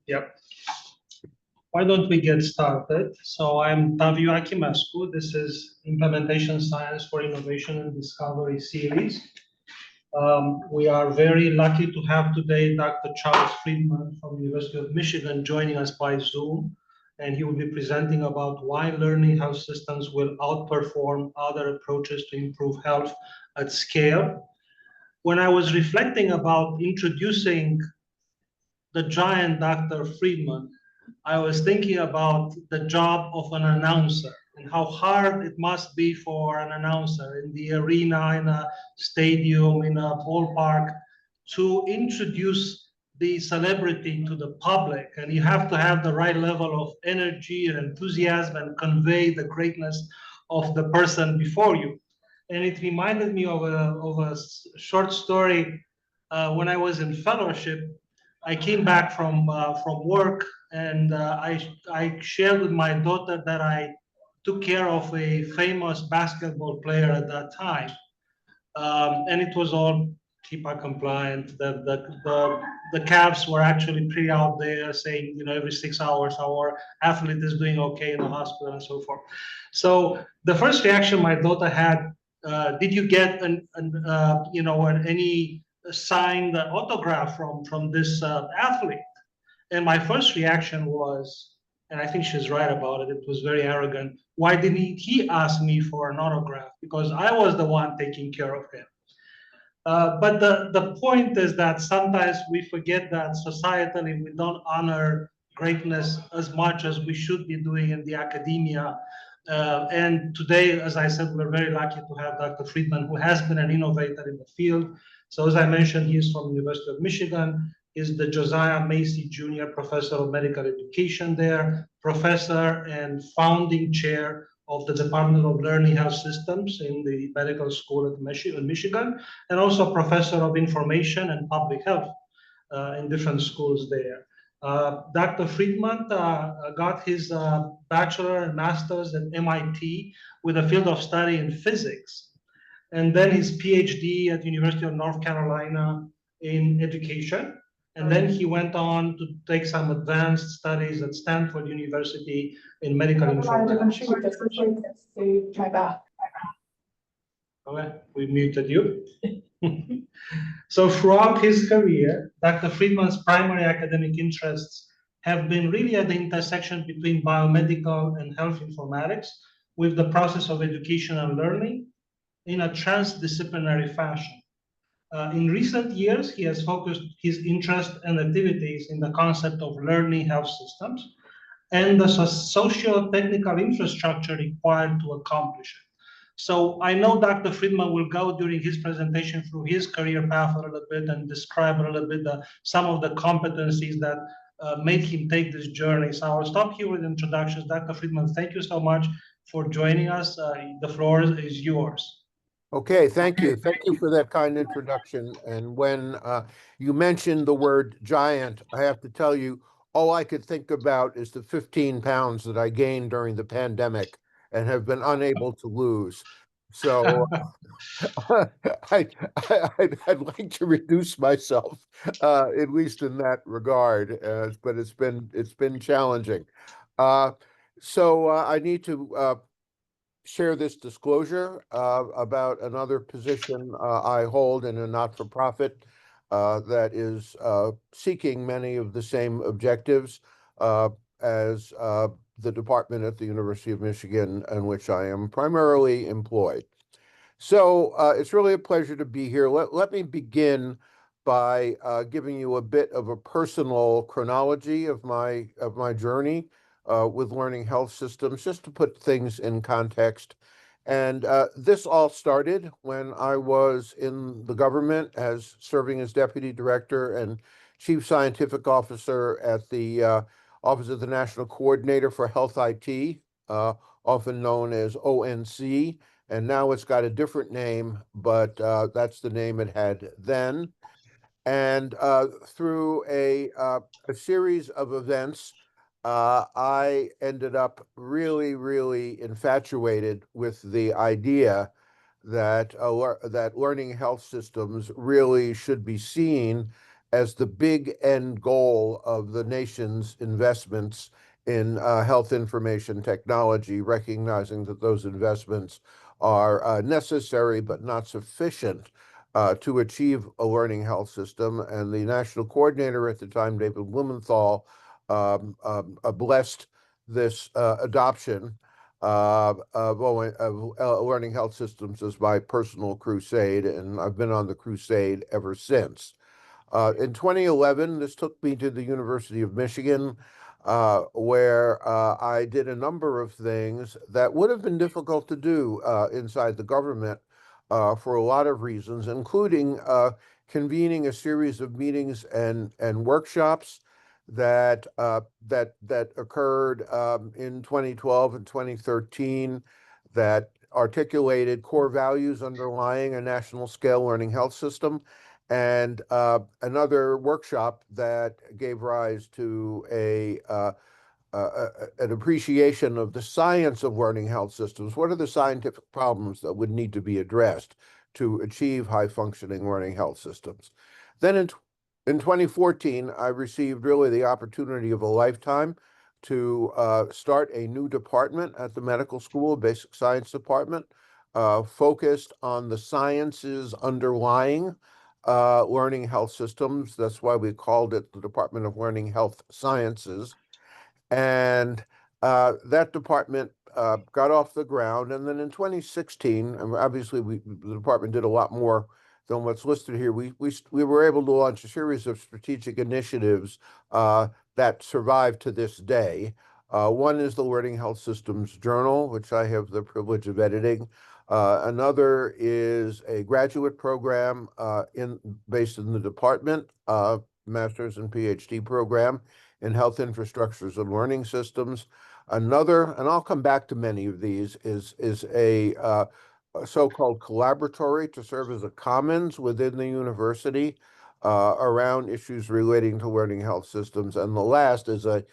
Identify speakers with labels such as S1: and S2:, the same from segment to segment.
S1: Yep. Why don't we get started? So I'm Tavio Akimescu. This is Implementation Science for Innovation and Discovery series. We are very lucky to have today Dr. Charles Friedman from the University of Michigan joining us by Zoom. And he will be presenting about why learning health systems will outperform other approaches to improve health at scale. When I was reflecting about introducing the giant Dr. Friedman, I was thinking about the job of an announcer and how hard it must be for an announcer in the arena, in a stadium, in a ballpark, to introduce the celebrity to the public. And you have to have the right level of energy and enthusiasm and convey the greatness of the person before you. And it reminded me of a short story when I was in fellowship. I came back from work, and I shared with my daughter that I took care of a famous basketball player at that time, and it was all HIPAA compliant. The Cavs were actually pretty out there saying, every 6 hours our athlete is doing okay in the hospital and so forth. So the first reaction my daughter had, did you get any signed autograph from this athlete? And my first reaction was, and I think she's right about it, it was very arrogant. Why didn't he ask me for an autograph? Because I was the one taking care of him. But the point is that sometimes we forget that societally we don't honor greatness as much as we should be doing in the academia. And today, as I said, we're very lucky to have Dr. Friedman, who has been an innovator in the field. So as I mentioned, he is from the University of Michigan, is the Josiah Macy Jr. Professor of Medical Education there, professor and founding chair of the Department of Learning Health Systems in the medical school at Michigan, and also professor of information and public health in different schools there. Dr. Friedman got his bachelor and master's at MIT with a field of study in physics, and then his PhD at the University of North Carolina in education. And then he went on to take some advanced studies at Stanford University in medical informatics. Okay, we muted you. So throughout his career, Dr. Friedman's primary academic interests have been really at the intersection between biomedical and health informatics, with the process of education and learning in a transdisciplinary fashion. In recent years, he has focused his interest and activities in the concept of learning health systems and the socio-technical infrastructure required to accomplish it. So I know Dr. Friedman will go during his presentation through his career path a little bit and describe a little bit some of the competencies that made him take this journey. So I'll stop here with introductions. Dr. Friedman, thank you so much for joining us. The floor is yours.
S2: Okay, thank you. Thank you for that kind introduction. And when you mentioned the word giant, I have to tell you, all I could think about is the 15 pounds that I gained during the pandemic and have been unable to lose. So I'd like to reduce myself, at least in that regard, but it's been challenging. So I need to share this disclosure about another position I hold in a not-for-profit that is seeking many of the same objectives as the department at the University of Michigan, in which I am primarily employed. So it's really a pleasure to be here. Let me begin by giving you a bit of a personal chronology of my journey with learning health systems, just to put things in context. And this all started when I was in the government serving as deputy director and chief scientific officer at the Office of the National Coordinator for Health IT, often known as ONC. And now it's got a different name, but that's the name it had then. And through a series of events, I ended up really, really infatuated with the idea that that learning health systems really should be seen as the big end goal of the nation's investments in health information technology, recognizing that those investments are necessary but not sufficient to achieve a learning health system. And the national coordinator at the time, David Blumenthal, blessed this adoption of learning health systems as my personal crusade, and I've been on the crusade ever since. In 2011, this took me to the University of Michigan, where I did a number of things that would have been difficult to do inside the government for a lot of reasons, including convening a series of meetings and workshops that occurred in 2012 and 2013 that articulated core values underlying a national scale learning health system, and another workshop that gave rise to an appreciation of the science of learning health systems. What are the scientific problems that would need to be addressed to achieve high functioning learning health systems? Then in 2014, I received really the opportunity of a lifetime to start a new department at the medical school, basic science department, focused on the sciences underlying learning health systems. That's why we called it the Department of Learning Health Sciences. And that department got off the ground. And then in 2016, and obviously the department did a lot more than what's listed here. We were able to launch a series of strategic initiatives that survive to this day. One is the Learning Health Systems Journal, which I have the privilege of editing. Another is a graduate program based in the department, master's and PhD program in health infrastructures and learning systems. Another, and I'll come back to many of these, is a so-called collaboratory to serve as a commons within the university around issues relating to learning health systems. And the last is a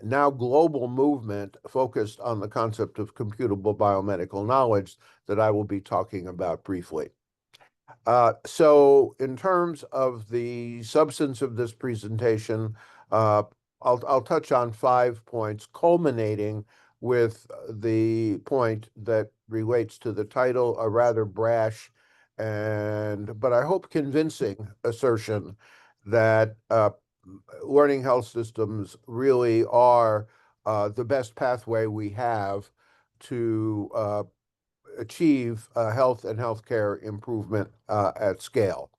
S2: now global movement focused on the concept of computable biomedical knowledge that I will be talking about briefly. So in terms of the substance of this presentation, I'll touch on 5 points, culminating with the point that relates to the title, a rather brash but I hope convincing assertion that learning health systems really are the best pathway we have to achieve health and healthcare improvement at scale.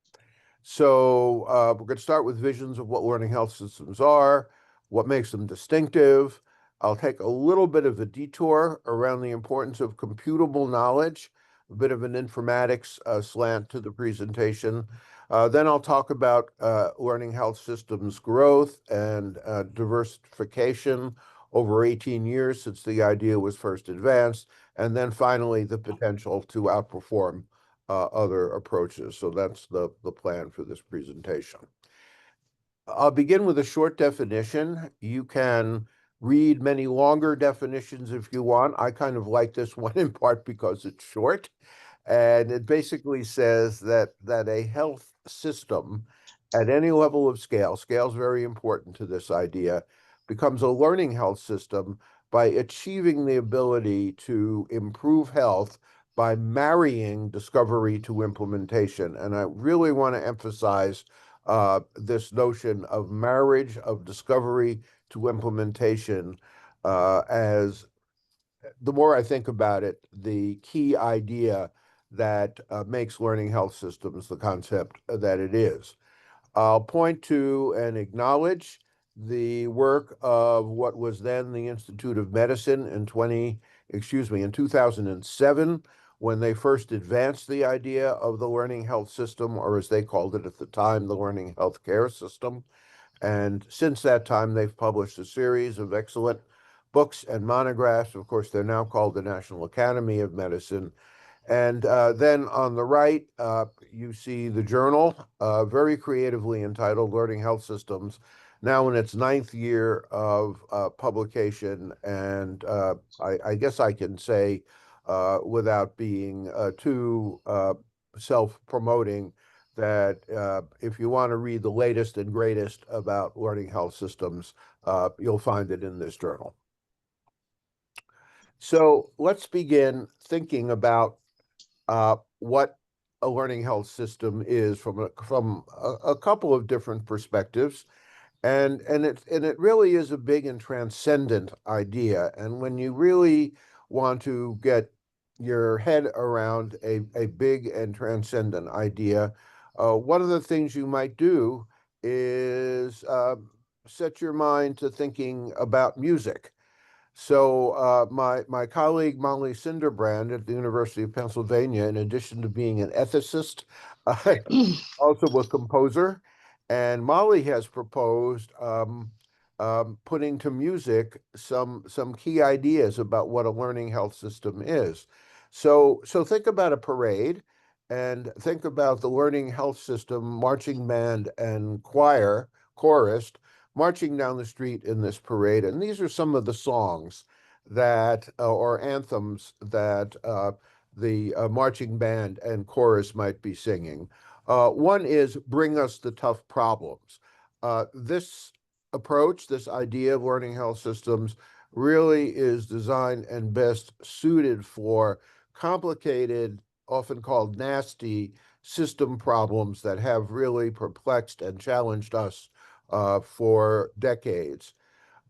S2: So we're going to start with visions of what learning health systems are, what makes them distinctive. I'll take a little bit of a detour around the importance of computable knowledge, a bit of an informatics slant to the presentation. Then I'll talk about learning health systems growth and diversification over 18 years since the idea was first advanced. And then finally, the potential to outperform other approaches. So that's the plan for this presentation. I'll begin with a short definition. You can read many longer definitions if you want. I kind of like this one in part because it's short. And it basically says that a health system at any level of scale is very important to this idea, becomes a learning health system by achieving the ability to improve health by marrying discovery to implementation. And I really want to emphasize this notion of marriage of discovery to implementation as the more I think about it, the key idea that makes learning health systems the concept that it is. I'll point to and acknowledge the work of what was then the Institute of Medicine in 2007, when they first advanced the idea of the learning health system, or as they called it at the time, the learning health care system. And since that time, they've published a series of excellent books and monographs. Of course, they're now called the National Academy of Medicine. And then on the right, you see the journal, very creatively entitled Learning Health Systems, now in its 9th year of publication. And I guess I can say, without being too self-promoting, that if you want to read the latest and greatest about learning health systems, you'll find it in this journal. So let's begin thinking about what a learning health system is from a couple of different perspectives. And it really is a big and transcendent idea. And when you really want to get your head around a big and transcendent idea, one of the things you might do is set your mind to thinking about music. So my colleague Molly Cinderbrand at the University of Pennsylvania, in addition to being an ethicist, uh, also a composer, and Molly has proposed putting to music some key ideas about what a learning health system is. So think about a parade, and think about the learning health system marching band and chorus marching down the street in this parade. And these are some of the songs that, or anthems that the marching band and chorus might be singing. One is Bring Us the Tough Problems. This approach, this idea of learning health systems, really is designed and best suited for complicated, often called nasty, system problems that have really perplexed and challenged us for decades.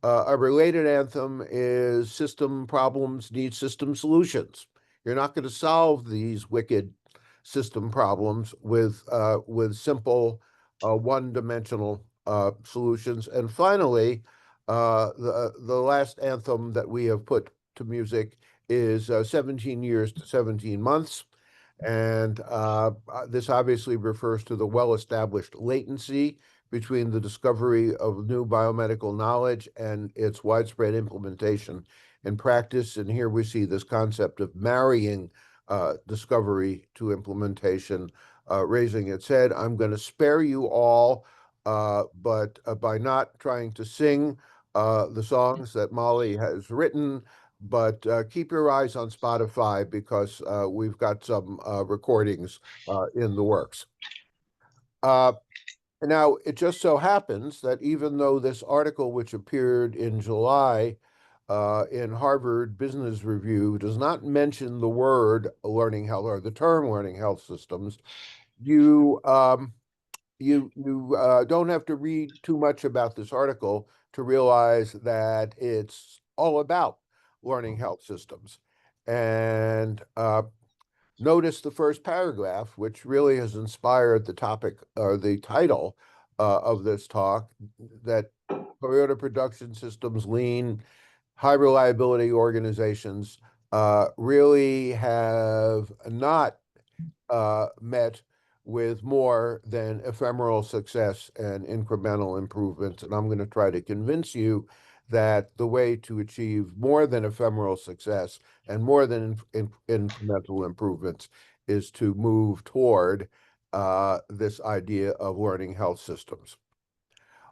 S2: A related anthem is System Problems Need System Solutions. You're not going to solve these wicked system problems with simple one-dimensional solutions. And finally, the last anthem that we have put to music is 17 years to 17 months. And this obviously refers to the well-established latency between the discovery of new biomedical knowledge and its widespread implementation in practice. And here we see this concept of marrying discovery to implementation raising its head. I'm going to spare you all, but by not trying to sing the songs that Molly has written, but keep your eyes on Spotify because we've got some recordings in the works. Now, it just so happens that even though this article, which appeared in July in Harvard Business Review, does not mention the word learning health or the term learning health systems, you don't have to read too much about this article to realize that it's all about learning health systems. And notice the first paragraph, which really has inspired the topic or the title of this talk, that Toyota Production Systems lean, high reliability organizations really have not met with more than ephemeral success and incremental improvements. And I'm going to try to convince you that the way to achieve more than ephemeral success and more than incremental improvements is to move toward this idea of learning health systems.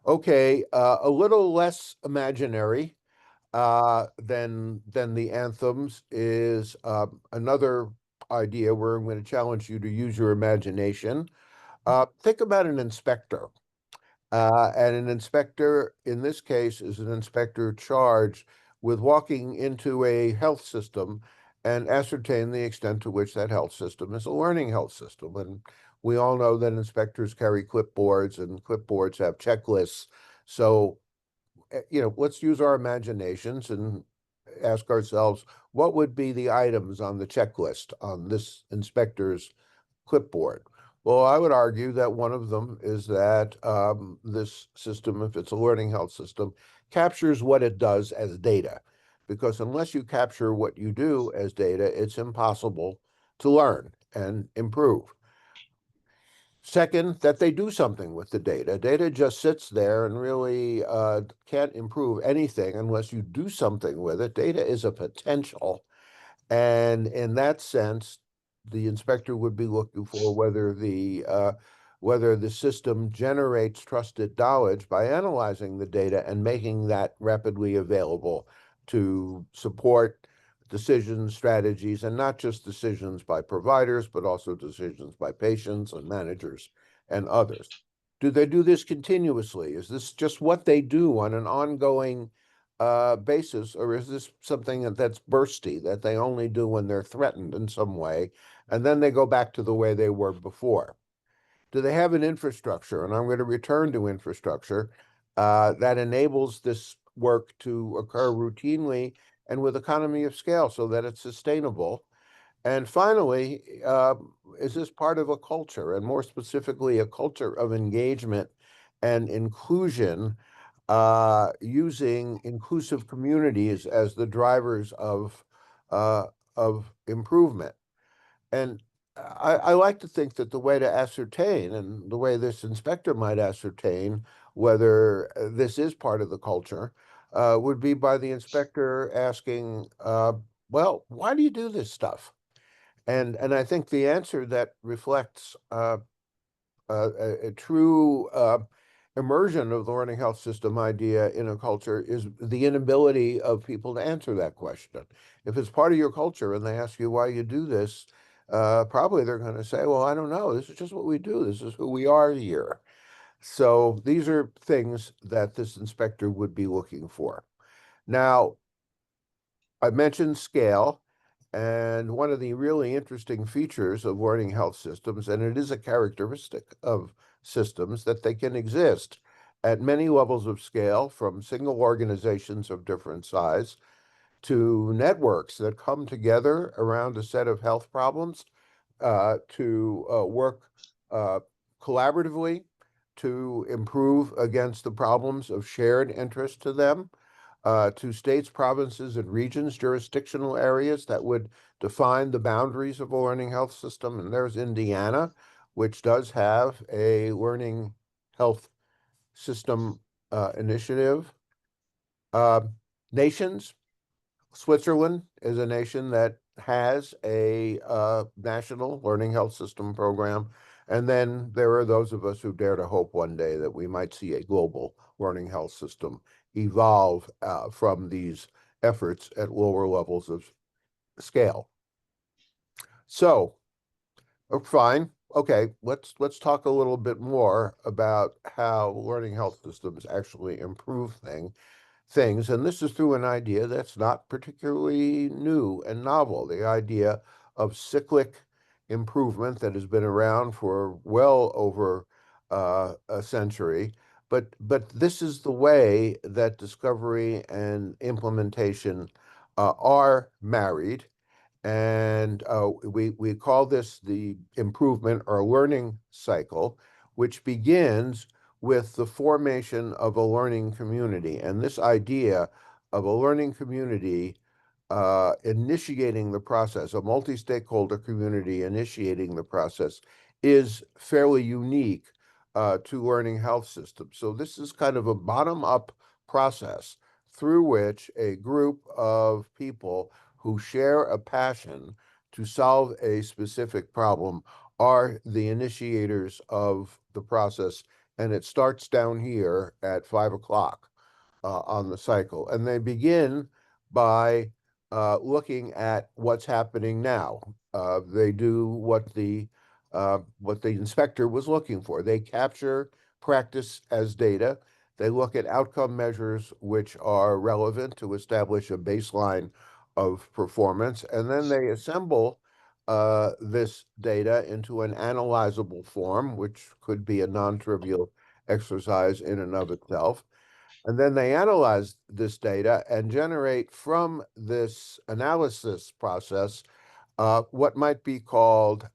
S2: Okay, a little less imaginary than the anthems is another idea where I'm going to challenge you to use your imagination. Think about an inspector. And an inspector, in this case, is an inspector charged with walking into a health system and ascertain the extent to which that health system is a learning health system. And we all know that inspectors carry clipboards and clipboards have checklists. So, let's use our imaginations and ask ourselves, what would be the items on the checklist on this inspector's clipboard? Well, I would argue that one of them is that this system, if it's a learning health system, captures what it does as data. Because unless you capture what you do as data, it's impossible to learn and improve. Second, that they do something with the data. Data just sits there and really can't improve anything unless you do something with it. Data is a potential. And in that sense, the inspector would be looking for whether the system generates trusted knowledge by analyzing the data and making that rapidly available to support decisions, strategies, and not just decisions by providers, but also decisions by patients and managers and others. Do they do this continuously? Is this just what they do on an ongoing basis, or is this something that's bursty, that they only do when they're threatened in some way, and then they go back to the way they were before? Do they have an infrastructure? And I'm going to return to infrastructure that enables this work to occur routinely and with economy of scale so that it's sustainable. And finally, is this part of a culture, and more specifically, a culture of engagement and inclusion, using inclusive communities as the drivers uh, of improvement? And I like to think that the way to ascertain, and the way this inspector might ascertain whether this is part of the culture, would be by the inspector asking, well, why do you do this stuff? And I think the answer that reflects a true immersion of the learning health system idea in a culture is the inability of people to answer that question. If it's part of your culture and they ask you why you do this, probably they're going to say, well, I don't know. This is just what we do. This is who we are here. So these are things that this inspector would be looking for. Now, I mentioned scale, and one of the really interesting features of learning health systems, and it is a characteristic of systems, that they can exist at many levels of scale, from single organizations of different size to networks that come together around a set of health problems to work uh, collaboratively to improve against the problems of shared interest to them, to states, provinces, and regions, jurisdictional areas that would define the boundaries of a learning health system. And there's Indiana, which does have a learning health system initiative. Uh, Nations, Switzerland is a nation that has a national learning health system program. And then there are those of us who dare to hope one day that we might see a global learning health system evolve from these efforts at lower levels of scale. So, fine. Okay, let's talk a little bit more about how learning health systems actually improve things, and this is through an idea that's not particularly new and novel, the idea of cyclic improvement that has been around for well over a century. But this is the way that discovery and implementation are married, and we call this the improvement or learning cycle, which begins with the formation of a learning community. And this idea of a learning community initiating the process, a multi-stakeholder community initiating the process, is fairly unique to learning health systems. So this is kind of a bottom-up process through which a group of people who share a passion to solve a specific problem are the initiators of the process. And it starts down here at 5 o'clock on the cycle. And they begin by looking at what's happening now. They do what the inspector was looking for. They capture practice as data. They look at outcome measures which are relevant to establish a baseline of performance, and then they assemble this data into an analyzable form, which could be a non-trivial exercise in and of itself. And then they analyze this data and generate from this analysis process what might be called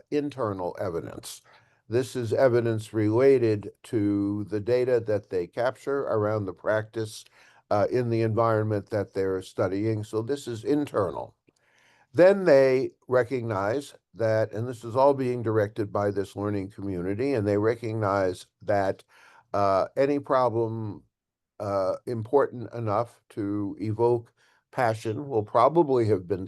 S2: internal evidence. This is evidence related to the data that they capture around the practice in the environment that they're studying. So this is internal. Then they recognize that, and this is all being directed by this learning community, and they recognize that any problem important enough to evoke passion will probably have been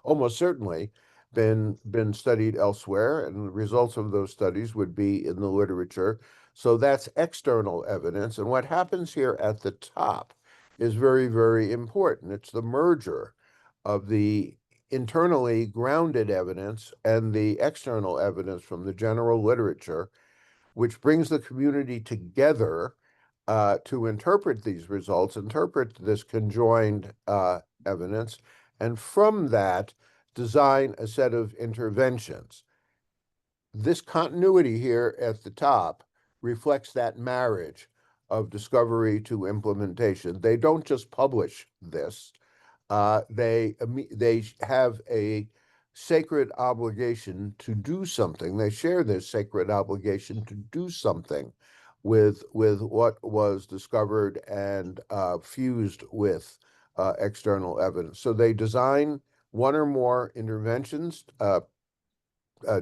S2: almost certainly been studied elsewhere, and the results of those studies would be in the literature. So that's external evidence. And what happens here at the top is very, very important. It's the merger of the internally grounded evidence and the external evidence from the general literature, which brings the community together to interpret these results, interpret this conjoined evidence, and from that, design a set of interventions. This continuity here at the top reflects that marriage of discovery to implementation. They don't just publish this. They have a sacred obligation to do something. They share this sacred obligation to do something with what was discovered and fused with external evidence. So they design one or more interventions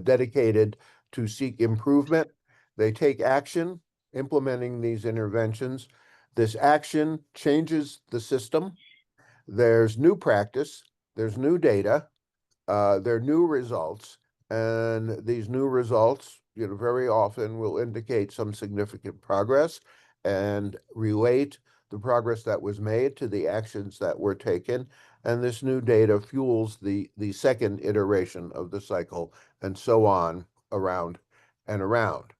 S2: dedicated to seek improvement. They take action implementing these interventions. This action changes the system. There's new practice, there's new data, there are new results, and these new results, very often will indicate some significant progress and relate the progress that was made to the actions that were taken. And this new data fuels the second iteration of the cycle, and so on around and around.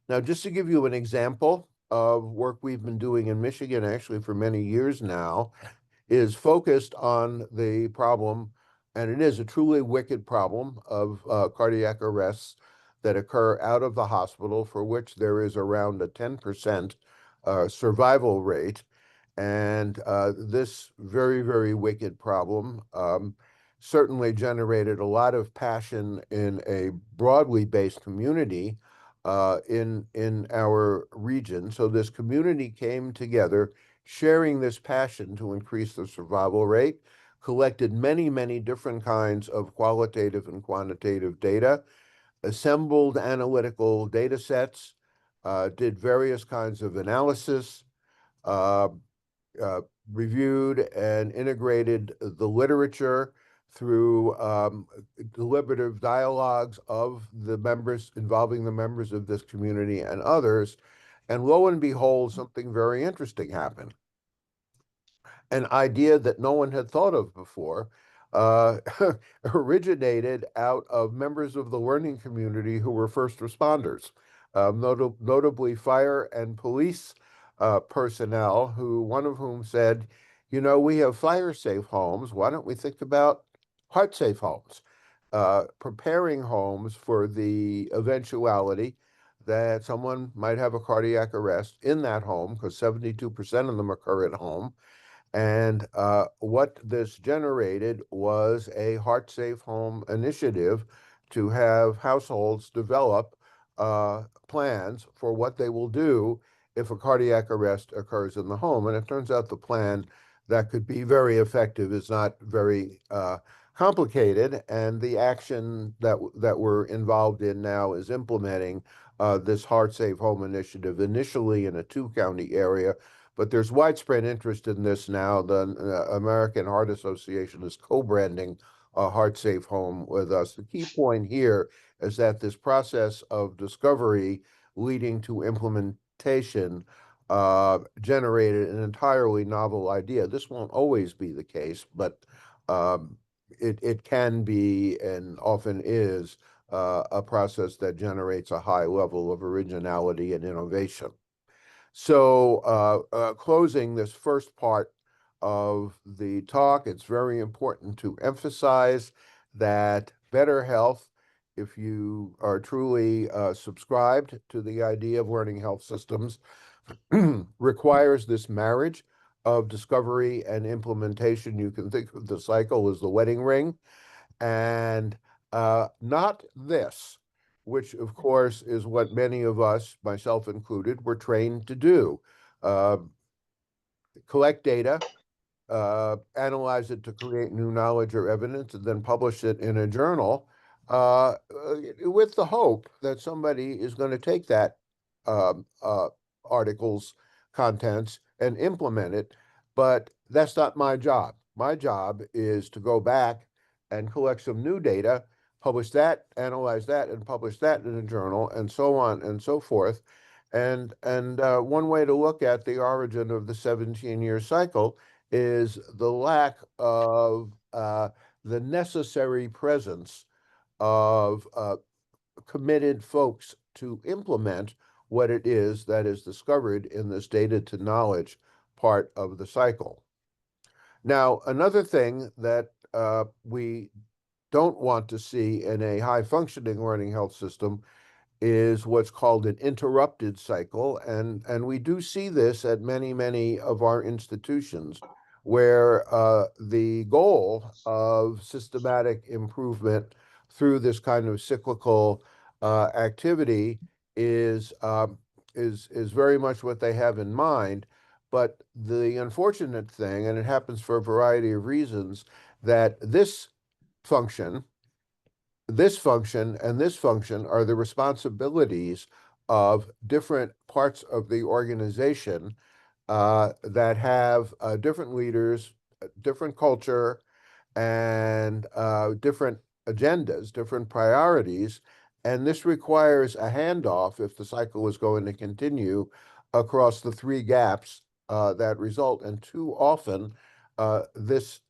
S2: Now, just to give you an example of work we've been doing in Michigan, actually for many years now, is focused on the problem, and it is a truly wicked problem of cardiac arrests that occur out of the hospital, for which there is around a 10% survival rate. And this very, very wicked problem certainly generated a lot of passion in a broadly based community in our region. So this community came together, sharing this passion to increase the survival rate, collected many, many different kinds of qualitative and quantitative data, assembled analytical data sets, did various kinds of analysis, uh, uh, reviewed and integrated the literature through deliberative dialogues of the members, involving the members of this community and others. And lo and behold, something very interesting happened. An idea that no one had thought of before uh, originated out of members of the learning community who were first responders, notably fire and police personnel, one of whom said, we have fire-safe homes. Why don't we think about heart-safe homes? Preparing homes for the eventuality that someone might have a cardiac arrest in that home, because 72% of them occur at home. And what this generated was a Heart Safe Home initiative to have households develop plans for what they will do if a cardiac arrest occurs in the home. And it turns out the plan that could be very effective is not very complicated. And the action that we're involved in now is implementing this Heart Safe Home initiative, initially in a 2-county area. But there's widespread interest in this now. The American Heart Association is co-branding a Heart Safe Home with us. The key point here is that this process of discovery leading to implementation generated an entirely novel idea. This won't always be the case, but it can be, and often is, a process that generates a high level of originality and innovation. So closing this first part of the talk, it's very important to emphasize that better health, if you are truly subscribed to the idea of learning health systems, requires this marriage of discovery and implementation. You can think of the cycle as the wedding ring, and not this, which of course is what many of us, myself included, were trained to do. Uh, Collect data, analyze it to create new knowledge or evidence, and then publish it in a journal with the hope that somebody is going to take that um, uh, article's contents and implement it. But that's not my job. My job is to go back and collect some new data, publish that, analyze that, and publish that in a journal, and so on and so forth. And one way to look at the origin of the 17-year cycle is the lack of the necessary presence of committed folks to implement what it is that is discovered in this data to knowledge part of the cycle. Now, another thing that we don't want to see in a high functioning learning health system is what's called an interrupted cycle. And we do see this at many of our institutions where the goal of systematic improvement through this kind of cyclical activity is very much what they have in mind. But the unfortunate thing, and it happens for a variety of reasons, that function, this function, and this function are the responsibilities of different parts of the organization that have different leaders, different culture, and different agendas, different priorities. And this requires a handoff if the cycle is going to continue across the three gaps that result. And too often, this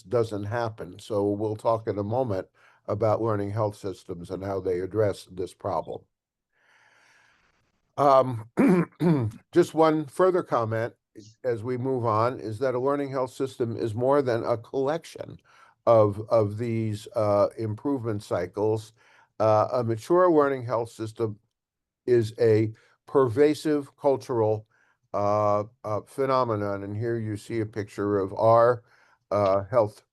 S2: doesn't happen. So we'll talk in a moment about learning health systems and how they address this problem. Just one further comment as we move on is that a learning health system is more than a collection of these improvement cycles. A mature learning health system is a pervasive cultural phenomenon. And here you see a picture of our health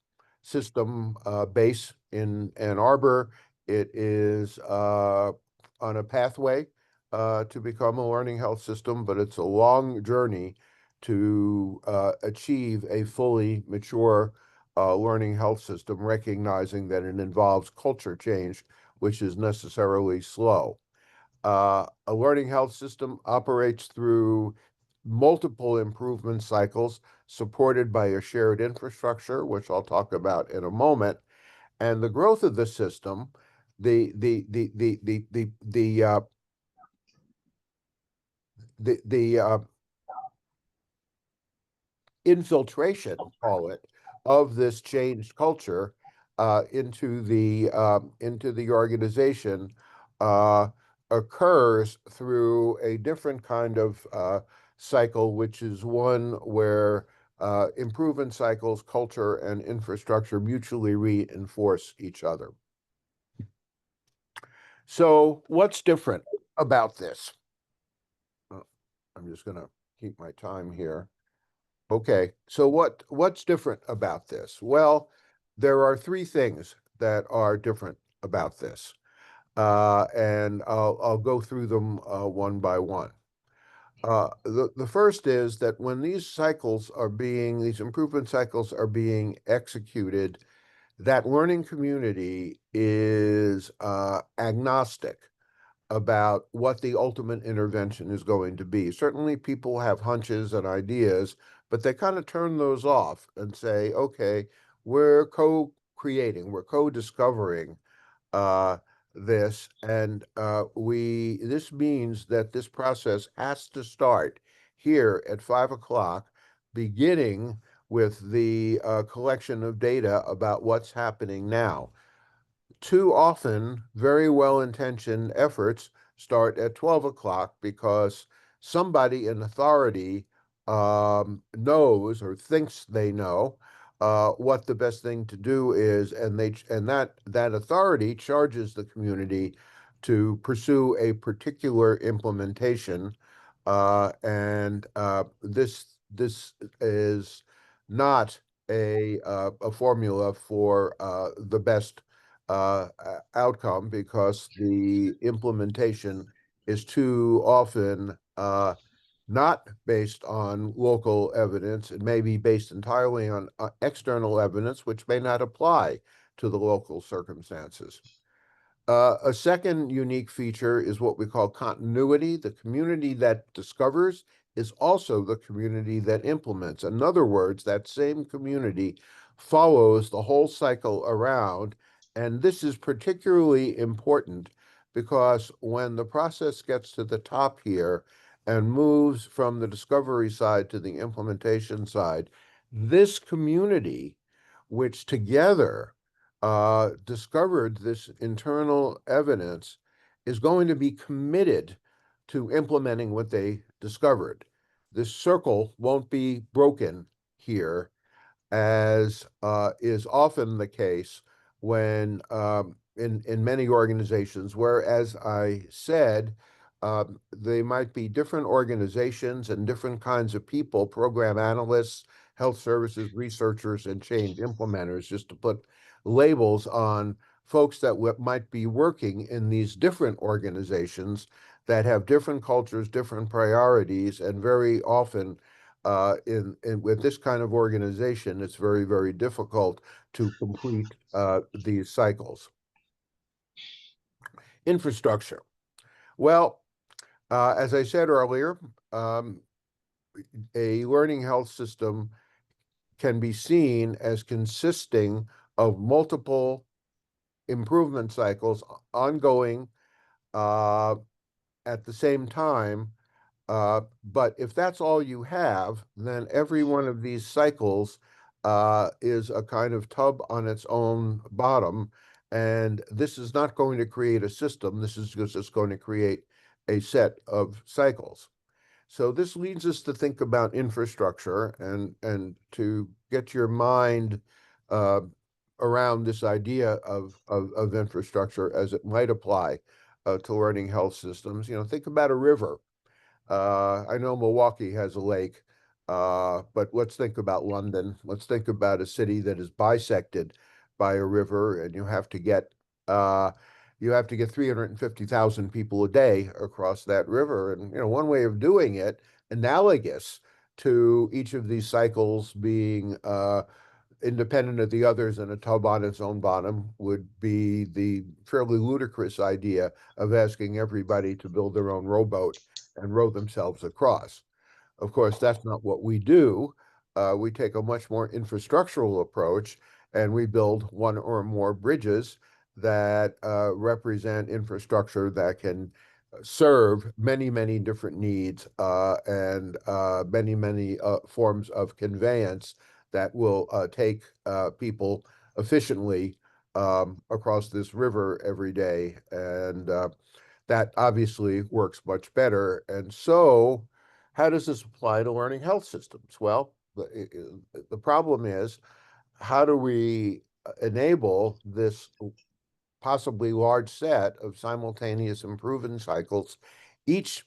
S2: system base in Ann Arbor. It is on a pathway to become a learning health system, but it's a long journey to achieve a fully mature learning health system, recognizing that it involves culture change, which is necessarily slow. A learning health system operates through multiple improvement cycles supported by a shared infrastructure, which I'll talk about in a moment. And the growth of the system, the infiltration, call it, of this changed culture into the organization occurs through a different kind of cycle, which is one where improvement cycles, culture, and infrastructure mutually reinforce each other. So what's different about this? I'm just going to keep my time here. Okay, so what's different about this? Well, there are three things that are different about this, and I'll go through them one by one. The first is that when these improvement cycles are being executed, that learning community is agnostic about what the ultimate intervention is going to be. Certainly people have hunches and ideas, but they kind of turn those off and say, okay, we're co-creating, we're co-discovering this, and this means that this process has to start here at 5 o'clock, beginning with the collection of data about what's happening now. Too often, very well-intentioned efforts start at 12 o'clock because somebody in authority knows or thinks they know what the best thing to do is, and that authority charges the community to pursue a particular implementation, and this is not a formula for the best outcome, because the implementation is too often not based on local evidence. It may be based entirely on external evidence, which may not apply to the local circumstances. A second unique feature is what we call continuity. The community that discovers is also the community that implements. In other words, that same community follows the whole cycle around. And this is particularly important because when the process gets to the top here and moves from the discovery side to the implementation side, this community which together discovered this internal evidence, is going to be committed to implementing what they discovered. This circle won't be broken here, as is often the case when in many organizations where, as I said, they might be different organizations and different kinds of people, program analysts, health services researchers, and change implementers, just to put labels on folks that might be working in these different organizations that have different cultures, different priorities, and very often with this kind of organization, it's very, very difficult to complete these cycles. Infrastructure. Well, as I said earlier, a learning health system can be seen as consisting of multiple improvement cycles ongoing at the same time. But if that's all you have, then every one of these cycles is a kind of tub on its own bottom. And this is not going to create a system. This is just going to create a set of cycles. So this leads us to think about infrastructure and to get your mind around this idea of infrastructure as it might apply to learning health systems. Think about a river. I know Milwaukee has a lake, but let's think about London. Let's think about a city that is bisected by a river, and you have to get 350,000 people a day across that river. And one way of doing it, analogous to each of these cycles being independent of the others and a tub on its own bottom, would be the fairly ludicrous idea of asking everybody to build their own rowboat and row themselves across. Of course, that's not what we do. We take a much more infrastructural approach, and we build one or more bridges that represent infrastructure that can serve many, many different needs and many, many forms of conveyance that will take people efficiently across this river every day. And that obviously works much better. And so, how does this apply to learning health systems? Well, the problem is, how do we enable this possibly large set of simultaneous improvement cycles, each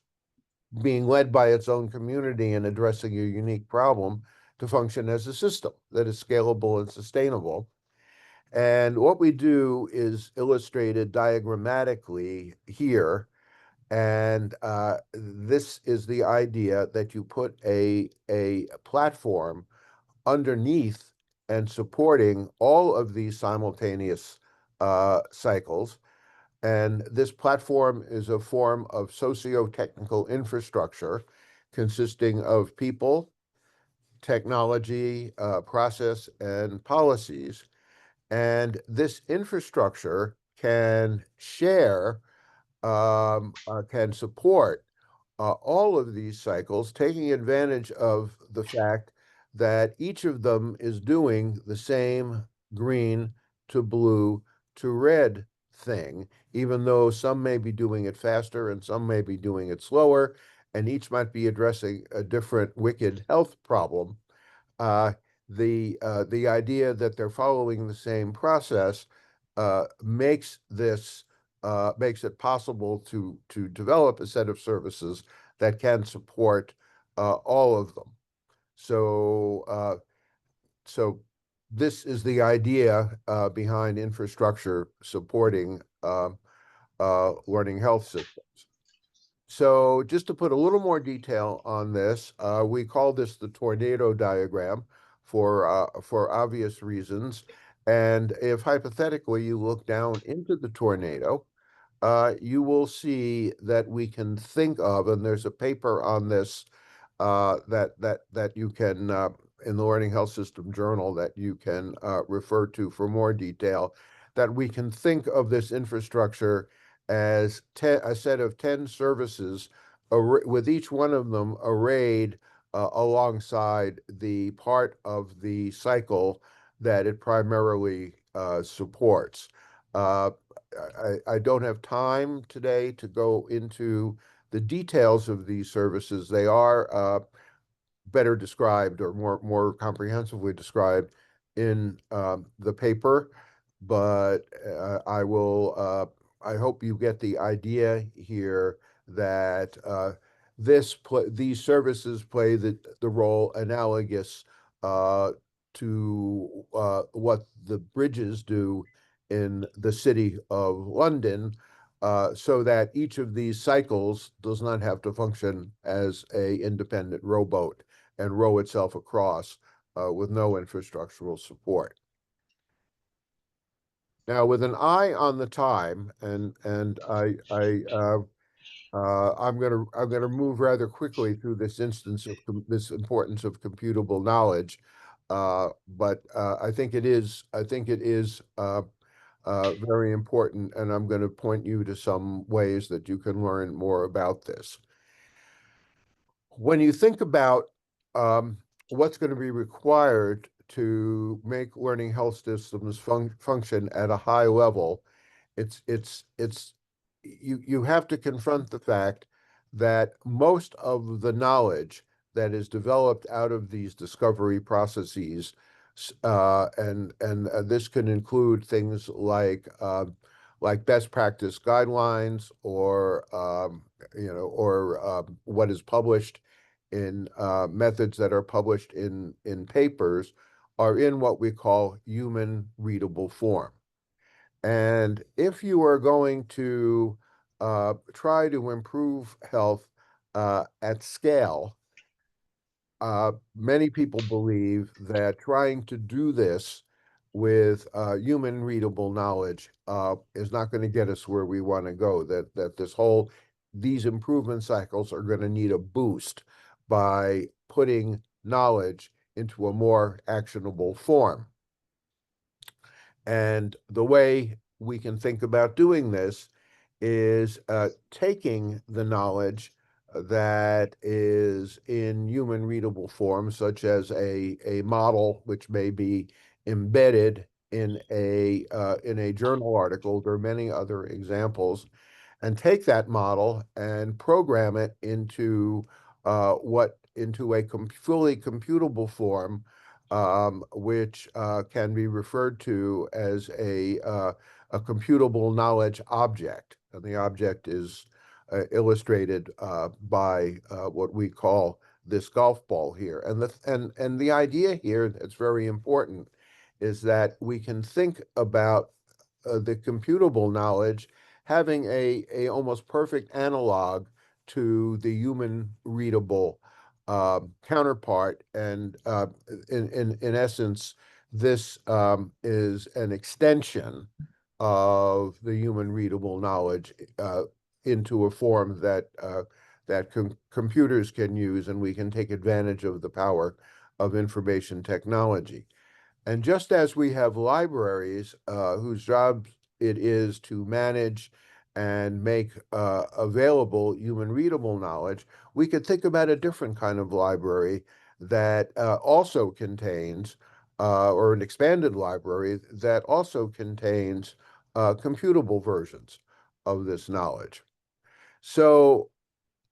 S2: being led by its own community and addressing a unique problem, to function as a system that is scalable and sustainable? And what we do is illustrated diagrammatically here. And this is the idea that you put a platform underneath and supporting all of these simultaneous cycles. And this platform is a form of socio-technical infrastructure consisting of people, technology, process, and policies. And this infrastructure can share, can support all of these cycles, taking advantage of the fact that each of them is doing the same green to blue to red thing, even though some may be doing it faster and some may be doing it slower, and each might be addressing a different wicked health problem. The idea that they're following the same process makes it possible to develop a set of services that can support all of them. So this is the idea behind infrastructure supporting learning health systems. So just to put a little more detail on this, we call this the tornado diagram for obvious reasons. And if hypothetically you look down into the tornado, you will see that we can think of, and there's a paper on this that you can in the Learning Health System Journal that you can refer to for more detail, that we can think of this infrastructure as a set of 10 services, with each one of them arrayed alongside the part of the cycle that it primarily supports. Uh, I don't have time today to go into the details of these services. They are better described or more comprehensively described in the paper, but I hope you get the idea here that these services play the role analogous uh, to what the bridges do in the city of London, so that each of these cycles does not have to function as a independent rowboat and row itself across with no infrastructural support. Now, with an eye on the time, I'm gonna move rather quickly through this instance of this importance of computable knowledge, but I think it is very important, and I'm going to point you to some ways that you can learn more about this. When you think about what's going to be required to make learning health systems function at a high level, it's you have to confront the fact that most of the knowledge that is developed out of these discovery processes, and this can include things like best practice guidelines or what is published in methods that are published in papers, are in what we call human readable form. And if you are going to try to improve health at scale, many people believe that trying to do this with human readable knowledge is not going to get us where we want to go. That these improvement cycles are going to need a boost by putting knowledge into a more actionable form. And the way we can think about doing this is taking the knowledge that is in human readable form, such as a model which may be embedded in a journal article. There are many other examples, and take that model and program it into fully computable form, which can be referred to as a computable knowledge object. And the object is illustrated by what we call this golf ball here. And the idea here that's very important is that we can think about the computable knowledge having a almost perfect analog to the human readable counterpart. And in essence, this is an extension of the human readable knowledge into a form that computers can use, and we can take advantage of the power of information technology. And just as we have libraries whose job it is to manage and make available human readable knowledge, we could think about a different kind of library that also contains, or an expanded library that also contains computable versions of this knowledge. So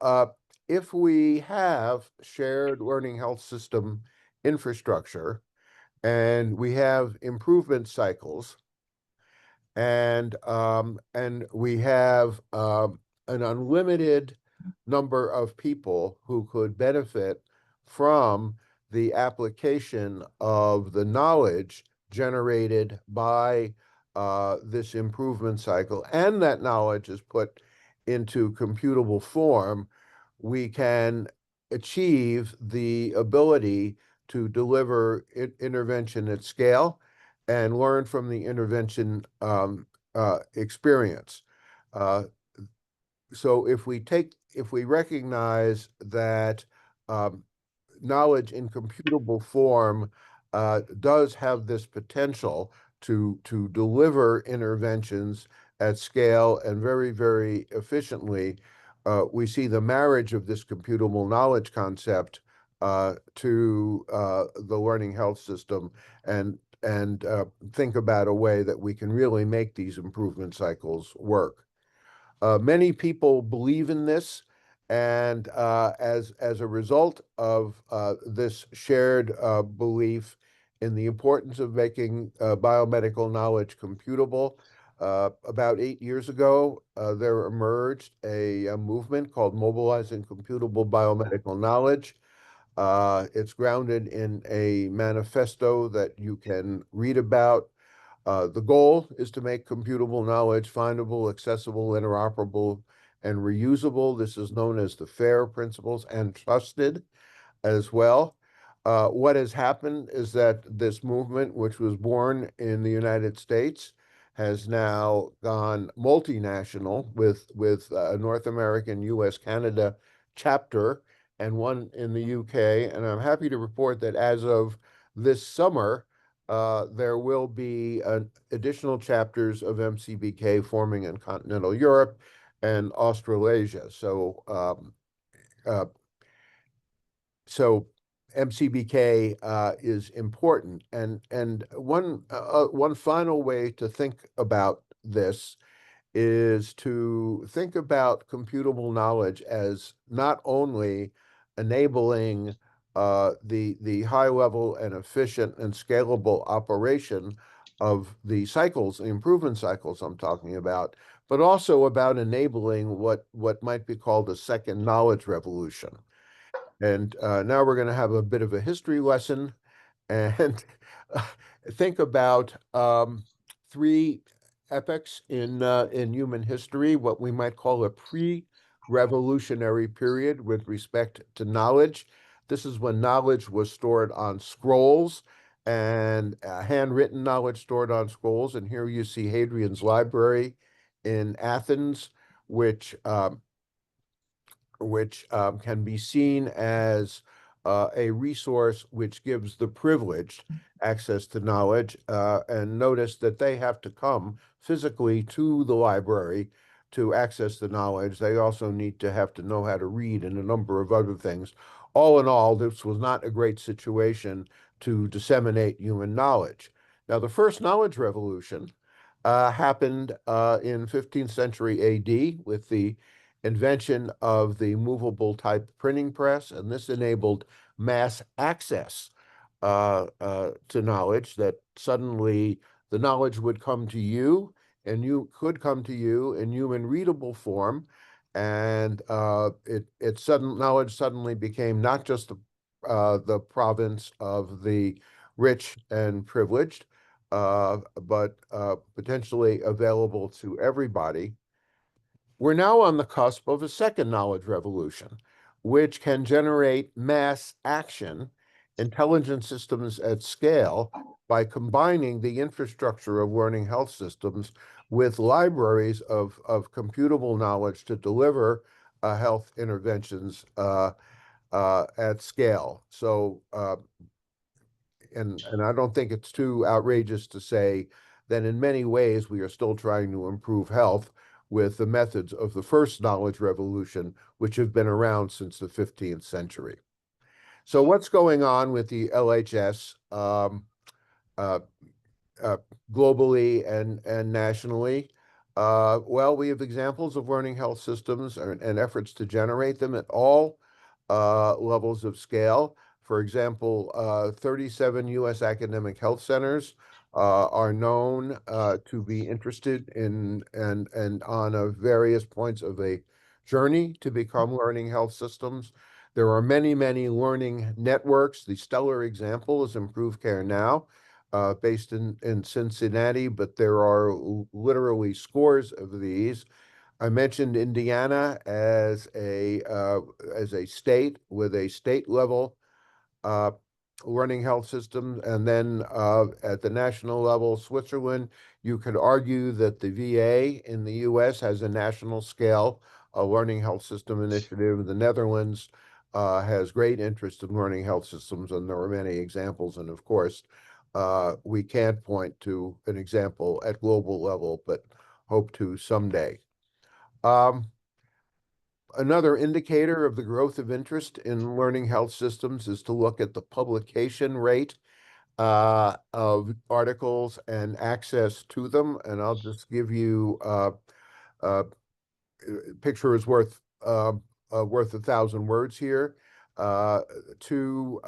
S2: uh, if we have shared learning health system infrastructure, and we have improvement cycles, and we have an unlimited number of people who could benefit from the application of the knowledge generated by this improvement cycle, and that knowledge is put into computable form. We can achieve the ability to deliver intervention at scale and learn from the intervention experience. Uh, so if we recognize that um, knowledge in computable form does have this potential to deliver interventions at scale and very, very efficiently, we see the marriage of this computable knowledge concept to the learning health system, and think about a way that we can really make these improvement cycles work. Many people believe in this, and as a result of this shared belief in the importance of making biomedical knowledge computable, about 8 years ago, there emerged a movement called Mobilizing Computable Biomedical Knowledge. It's grounded in a manifesto that you can read about. The goal is to make computable knowledge findable, accessible, interoperable, and reusable. This is known as the FAIR principles, and trusted as well. What has happened is that this movement, which was born in the United States, has now gone multinational with a North American, US, Canada chapter and one in the UK. And I'm happy to report that as of this summer, there will be additional chapters of MCBK forming in continental Europe and Australasia. So MCBK is important. And one final way to think about this is to think about computable knowledge as not only enabling the high level and efficient and scalable operation of the cycles, the improvement cycles I'm talking about, but also about enabling what might be called a second knowledge revolution. And now we're going to have a bit of a history lesson and think about three epochs in human history, what we might call a pre-revolutionary period with respect to knowledge. This is when knowledge was stored on scrolls and handwritten knowledge stored on scrolls. And here you see Hadrian's Library in Athens, which can be seen as a resource which gives the privileged access to knowledge. And notice that they have to come physically to the library to access the knowledge. They also need to have to know how to read and a number of other things. All in all, this was not a great situation to disseminate human knowledge. Now, the first knowledge revolution happened in 15th century AD with the invention of the movable type printing press, and this enabled mass access to knowledge, that suddenly the knowledge would come to you, and you could come to you in human readable form, and knowledge suddenly became not just the province of the rich and privileged, but potentially available to everybody. We're now on the cusp of a second knowledge revolution, which can generate mass action, intelligent systems at scale, by combining the infrastructure of learning health systems with libraries of computable knowledge to deliver health interventions at scale. And I don't think it's too outrageous to say that in many ways we are still trying to improve health with the methods of the first knowledge revolution, which have been around since the 15th century. So what's going on with the LHS uh, globally and nationally? Well, we have examples of learning health systems and efforts to generate them at all levels of scale. For example, 37 U.S. academic health centers are known to be interested in and on various points of a journey to become learning health systems. There are many, many learning networks. The stellar example is Improve Care Now, based in Cincinnati, but there are literally scores of these. I mentioned Indiana as a state with a state level uh, learning health system, and then at the national level, Switzerland. You could argue that the VA in the U.S. has a national scale learning health system initiative. The Netherlands has great interest in learning health systems, and there are many examples. And of course, we can't point to an example at global level, but hope to someday. Another indicator of the growth of interest in learning health systems is to look at the publication rate. of articles and access to them. And I'll just give you uh, picture is worth 1,000 words here. Uh, two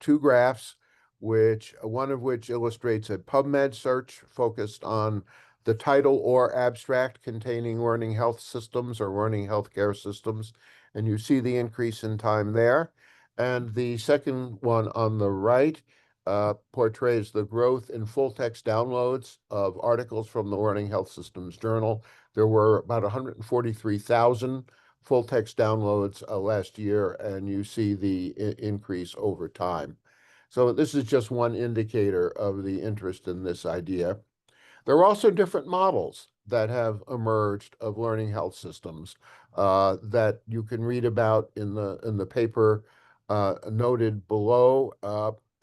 S2: two graphs, which one of which illustrates a PubMed search focused on the title or abstract containing learning health systems or learning healthcare systems, and you see the increase in time there. And the second one on the right portrays the growth in full text downloads of articles from the Learning Health Systems Journal. There were about 143,000 full text downloads last year, and you see the increase over time. So this is just one indicator of the interest in this idea. There are also different models that have emerged of learning health systems that you can read about in the paper noted below,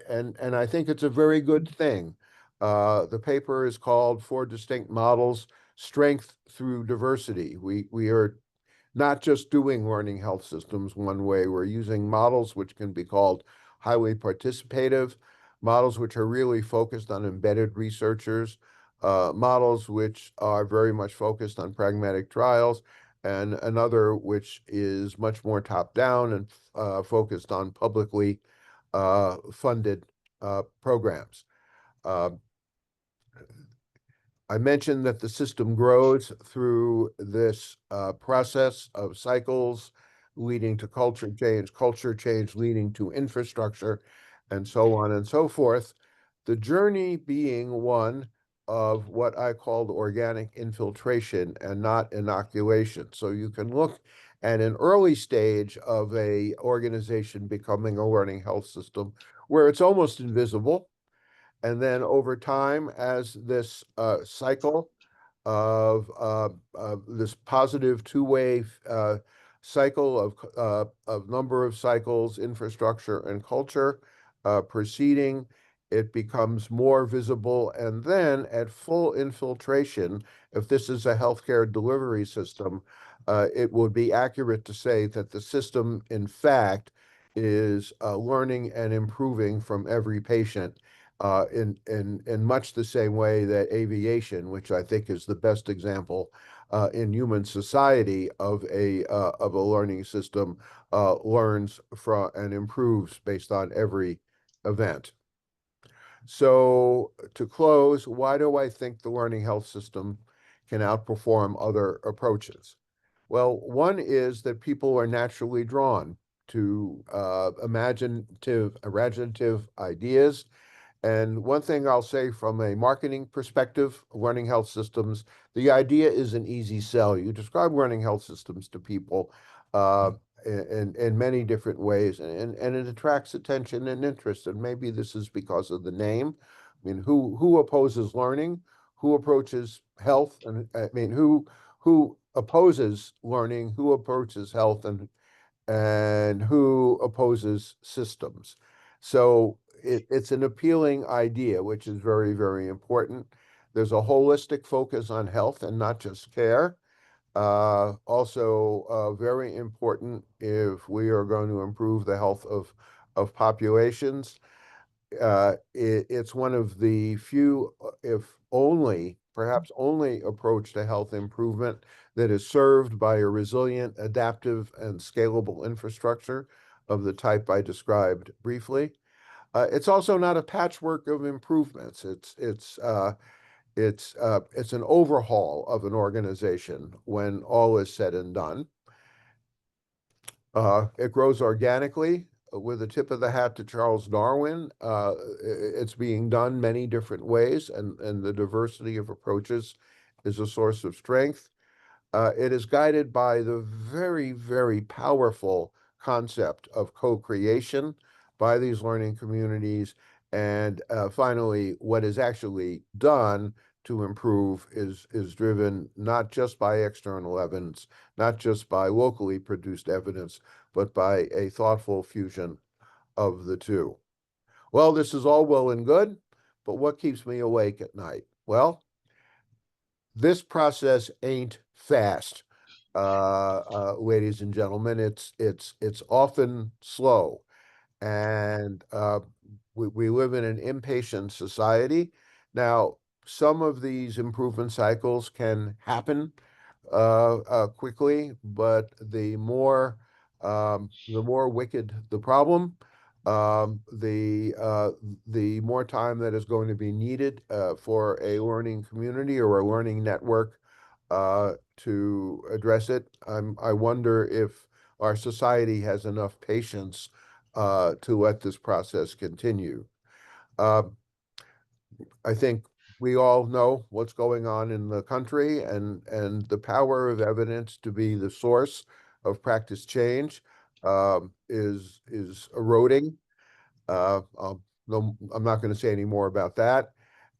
S2: and I think it's a very good thing. The paper is called Four Distinct Models: Strength Through Diversity. We are not just doing learning health systems one way. We're using models which can be called highly participative, models which are really focused on embedded researchers, models which are very much focused on pragmatic trials, and another which is much more top-down and focused on publicly funded programs. Uh, I mentioned that the system grows through this process of cycles leading to culture change leading to infrastructure, and so on and so forth. The journey being one of what I called organic infiltration and not inoculation. So you can look at an early stage of a organization becoming a learning health system where it's almost invisible, and then over time, as this cycle of this positive two-way cycle of number of cycles, infrastructure, and culture proceeding, it becomes more visible. And then at full infiltration, if this is a healthcare delivery system, it would be accurate to say that the system, in fact, is learning and improving from every patient in much the same way that aviation, which I think is the best example in human society of a learning system, learns from and improves based on every event. So to close, why do I think the learning health system can outperform other approaches? Well, one is that people are naturally drawn to imaginative ideas. And one thing I'll say from a marketing perspective, learning health systems, the idea is an easy sell. You describe learning health systems to people uh, in many different ways, and it attracts attention and interest. And maybe this is because of the name. I mean, who opposes learning? Who approaches health? And I mean, who opposes learning? Who approaches health? And who opposes systems? So it's an appealing idea, which is very, very important. There's a holistic focus on health and not just care. Also, very important if we are going to improve the health of populations. It's one of the few, if only, perhaps only approach to health improvement that is served by a resilient, adaptive, and scalable infrastructure of the type I described briefly. It's also not a patchwork of improvements. It's an overhaul of an organization when all is said and done. It grows organically with a tip of the hat to Charles Darwin. It's being done many different ways, and the diversity of approaches is a source of strength. It is guided by the very, very powerful concept of co-creation by these learning communities. And finally, what is actually done to improve is driven not just by external evidence, not just by locally produced evidence, but by a thoughtful fusion of the two. Well, this is all well and good, but what keeps me awake at night? Well, this process ain't fast, ladies and gentlemen. It's often slow, and we live in an impatient society. Now, some of these improvement cycles can happen quickly, but the more wicked the problem, the more time that is going to be needed for a learning community or a learning network to address it. I wonder if our society has enough patience to let this process continue. Uh, I think we all know what's going on in the country, and the power of evidence to be the source of practice change is eroding. No, I'm not going to say any more about that.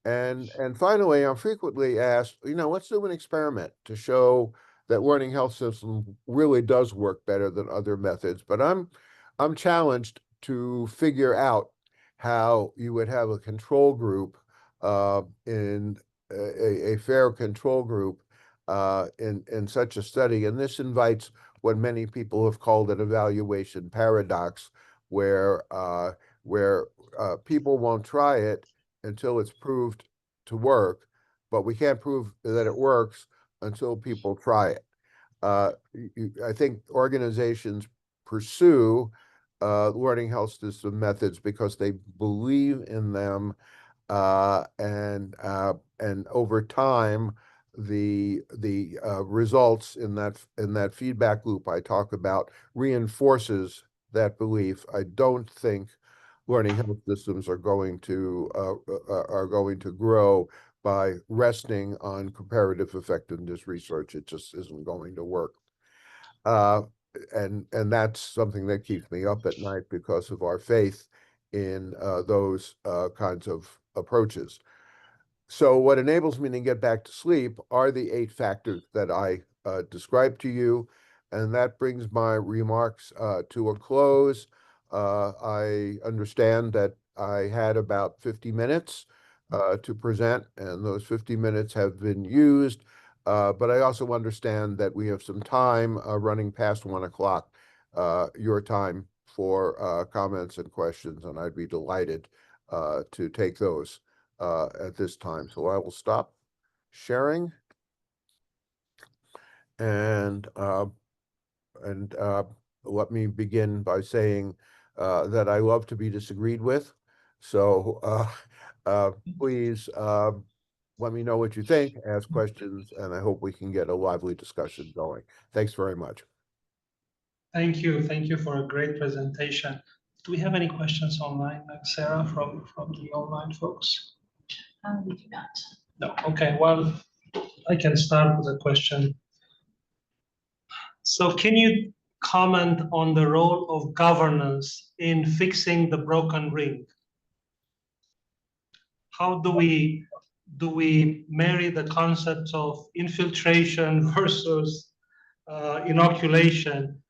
S2: And finally, I'm frequently asked, let's do an experiment to show that learning health system really does work better than other methods. But I'm challenged to figure out how you would have a control group in a fair control group in such a study. And this invites what many people have called an evaluation paradox, where people won't try it until it's proved to work, but we can't prove that it works until people try it. I think organizations pursue learning health system methods because they believe in them, and over time, the results in that feedback loop I talk about reinforces that belief. I don't think learning health systems are going to grow by resting on comparative effectiveness research. It just isn't going to work. Uh, and that's something that keeps me up at night because of our faith in those kinds of approaches. So what enables me to get back to sleep are the 8 factors that I described to you, and that brings my remarks to a close. I understand that I had about 50 minutes to present, and those 50 minutes have been used, but I also understand that we have some time running past 1 o'clock, your time, for comments and questions, and I'd be delighted to take those at this time. So I will stop sharing and let me begin by saying that I love to be disagreed with. So please let me know what you think, ask questions, and I hope we can get a lively discussion going. Thanks very much.
S1: Thank you. Thank you for a great presentation. Do we have any questions online, Sarah, from the online folks?
S3: We do not.
S1: No. Okay. Well, I can start with a question. So can you comment on the role of governance in fixing the broken ring? How do we marry the concepts of infiltration versus inoculation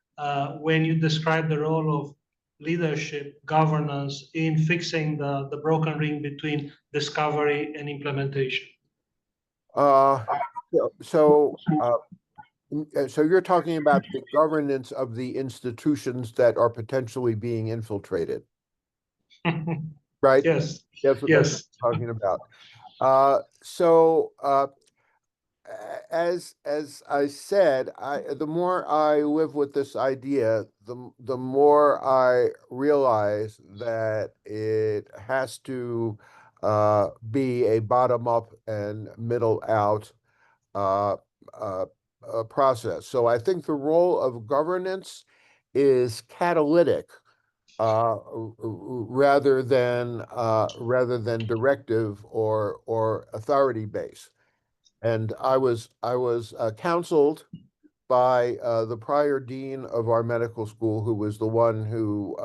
S1: when you describe the role of leadership, governance in fixing the broken ring between discovery and implementation?
S2: Uh, so you're talking about the governance of the institutions that are potentially being infiltrated, right?
S1: Yes.
S2: That's what
S1: Yes.
S2: I'm talking about. So as I said, the more I live with this idea, the more I realize that it has to be a bottom up and middle out uh, uh, process. So I think the role of governance is catalytic rather than directive or authority based. And I was counseled by the prior dean of our medical school, who was the one who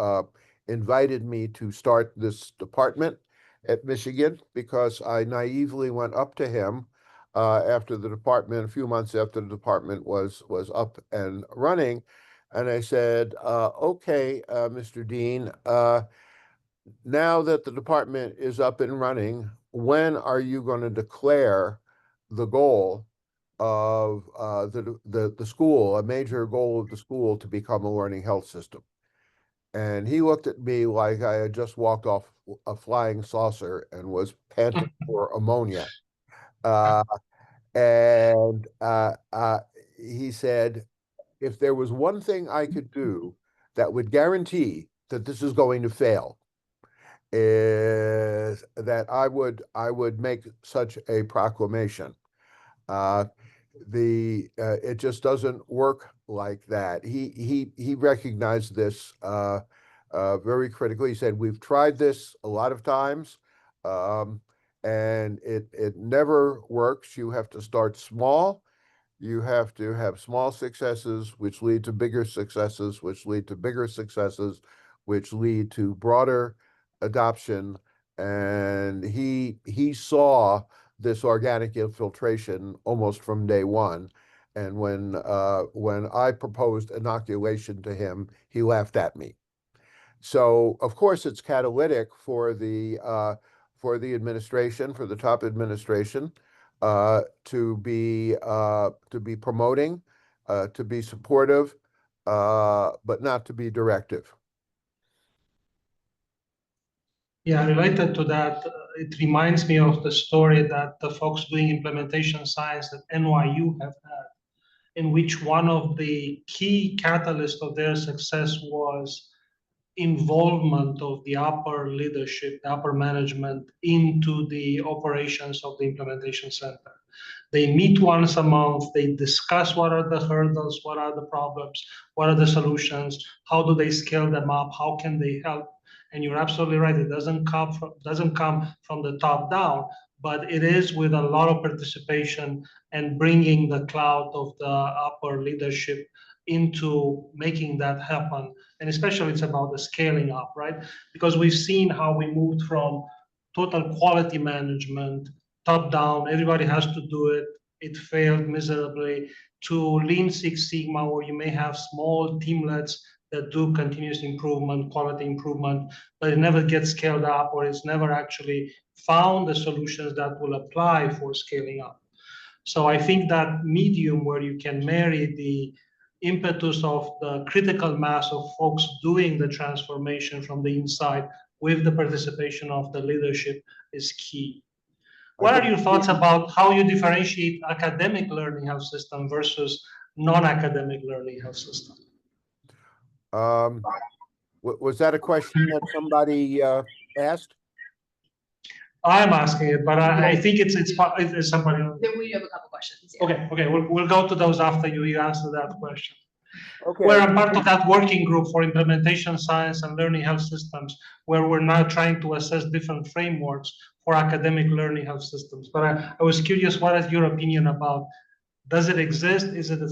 S2: invited me to start this department at Michigan, because I naively went up to him after the department, a few months after the department was up and running, and I said, "Okay, Mr. Dean, now that the department is up and running, when are you going to declare the goal of the school, a major goal of the school, to become a learning health system?" And he looked at me like I had just walked off a flying saucer and was panting for ammonia. Uh, and he said, if there was one thing I could do that would guarantee that this is going to fail, is that I would make such a proclamation. Uh, it just doesn't work like that. He recognized this very critically. He said, "We've tried this a lot of times, um, and it never works. You have to start small. You have to have small successes, which lead to bigger successes, which lead to bigger successes, which lead to broader adoption." And he saw this organic infiltration almost from day one. And when I proposed inoculation to him, he laughed at me. So of course it's catalytic for the administration, for the top administration, to be promoting, to be supportive, but not to be directive.
S1: Yeah, related to that, it reminds me of the story that the folks doing implementation science at NYU have had, in which one of the key catalysts of their success was involvement of the upper leadership, the upper management into the operations of the implementation center. They meet once a month, they discuss what are the hurdles, what are the problems, what are the solutions, how do they scale them up, how can they help. And you're absolutely right, it doesn't come from the top down, but it is with a lot of participation and bringing the cloud of the upper leadership into making that happen. And especially it's about the scaling up, right? Because we've seen how we moved from total quality management, top down, everybody has to do it, it failed miserably, to Lean Six Sigma, where you may have small teamlets that do continuous improvement, quality improvement, but it never gets scaled up, or it's never actually found the solutions that will apply for scaling up. So I think that medium where you can marry the impetus of the critical mass of folks doing the transformation from the inside with the participation of the leadership is key.
S2: I
S1: What are
S2: think
S1: your thoughts about how you differentiate academic learning health system versus non-academic learning health system?
S2: um, was that a question that somebody asked?
S1: I'm asking it, but I think it's somebody else.
S3: Then we have a couple questions. Yeah.
S1: Okay, we'll go to those after you answer that question.
S2: Okay.
S1: Where I'm part of that working group for implementation science and learning health systems, where we're now trying to assess different frameworks for academic learning health systems. But I was curious, what is your opinion about? Does it exist? Is it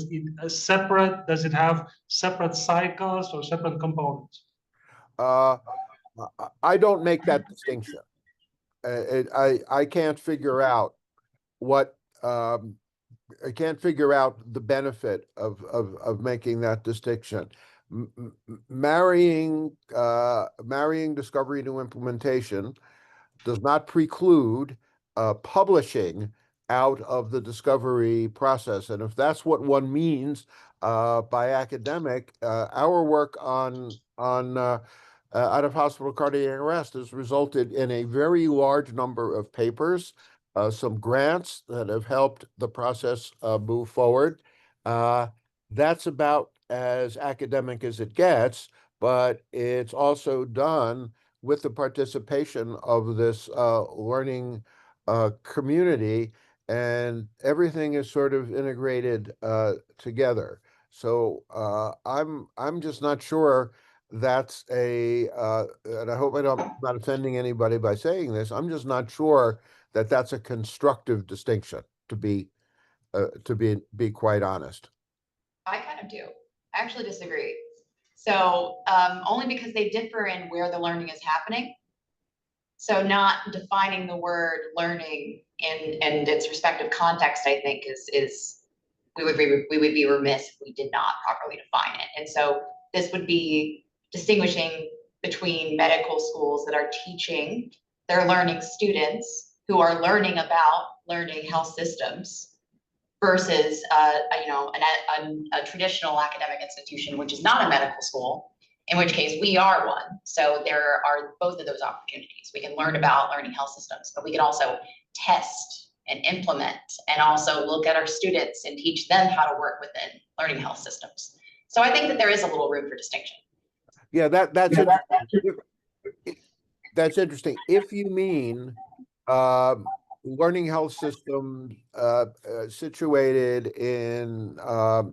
S1: a separate? Does it have separate cycles or separate components?
S2: Uh, I don't make that distinction. I can't figure out what I can't figure out the benefit of making that distinction. Marrying discovery to implementation does not preclude publishing out of the discovery process. And if that's what one means by academic, our work on out of hospital cardiac arrest has resulted in a very large number of papers, some grants that have helped the process move forward. That's about as academic as it gets, but it's also done with the participation of this learning community, and everything is sort of integrated together. So I'm just not sure that's and I hope I'm not offending anybody by saying this. I'm just not sure that that's a constructive distinction, to be quite honest.
S3: I kind of do. I actually disagree. So only because they differ in where the learning is happening. So not defining the word learning in its respective context, I think is we would be remiss if we did not properly define it. And so this would be distinguishing between medical schools that are teaching their learning students who are learning about learning health systems versus a traditional academic institution, which is not a medical school, in which case we are one. So there are both of those opportunities. We can learn about learning health systems, but we can also test and implement and also look at our students and teach them how to work within learning health systems. So I think that there is a little room for distinction.
S2: Yeah, that's interesting. That's interesting. If you mean learning health systems situated in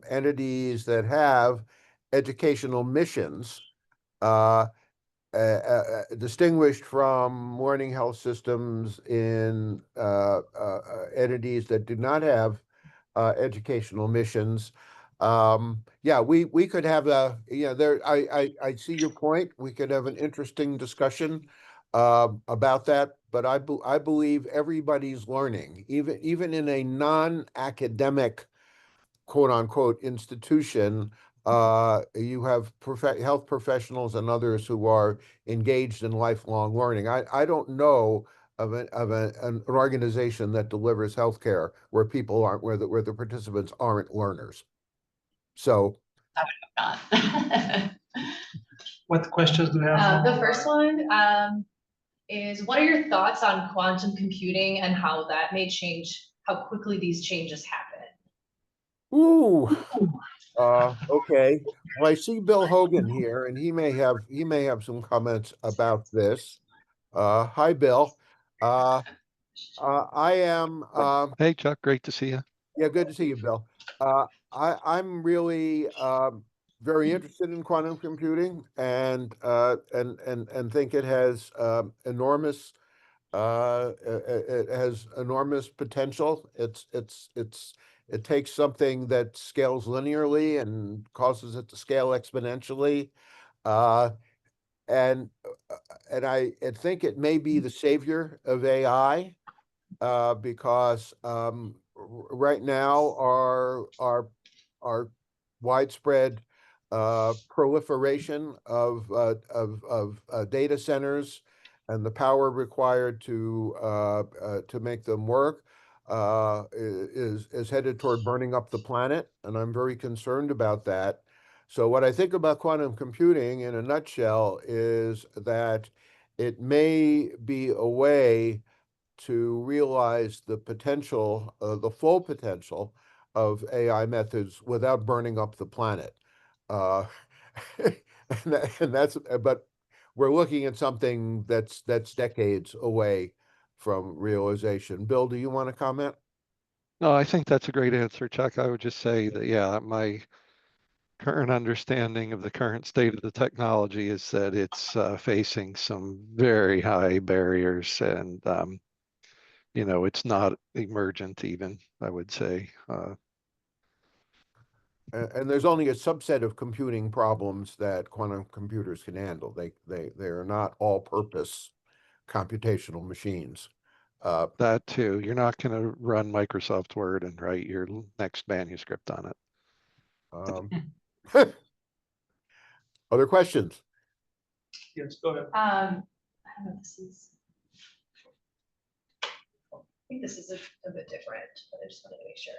S2: entities that have educational missions, distinguished from learning health systems in entities that do not have educational missions. Yeah, we could have there. I see your point. We could have an interesting discussion about that. But I believe everybody's learning, even in a non-academic quote unquote institution. You have health professionals and others who are engaged in lifelong learning. I don't know of an organization that delivers healthcare where people aren't, where the participants aren't learners. So
S3: I would not.
S1: What questions do you have?
S4: The first one is, what are your thoughts on quantum computing and how that may change how quickly these changes happen?
S2: ooh, okay. Well, I see Bill Hogan here, and he may have some comments about this. Hi, Bill. I am.
S5: Hey, Chuck, great to see you.
S2: Yeah, good to see you, Bill. I'm really very interested in quantum computing, and think it has enormous it has enormous potential. It takes something that scales linearly and causes it to scale exponentially, uh, and I think it may be the savior of AI. Because right now our widespread proliferation of data centers and the power required to make them work is headed toward burning up the planet, and I'm very concerned about that. So what I think about quantum computing in a nutshell is that it may be a way to realize the potential, the full potential of AI methods without burning up the planet. Uh, but we're looking at something that's decades away from realization. Bill, do you want to comment?
S5: No, I think that's a great answer, Chuck. I would just say that, yeah, my current understanding of the current state of the technology is that it's facing some very high barriers, and it's not emergent even, I would say.
S2: And there's only a subset of computing problems that quantum computers can handle. They are not all-purpose computational machines.
S5: That too. You're not going to run Microsoft Word and write your next manuscript on it.
S2: Other questions?
S1: Yes, go ahead.
S4: I don't know if this is, I think this is a bit different, but I just wanted to make sure.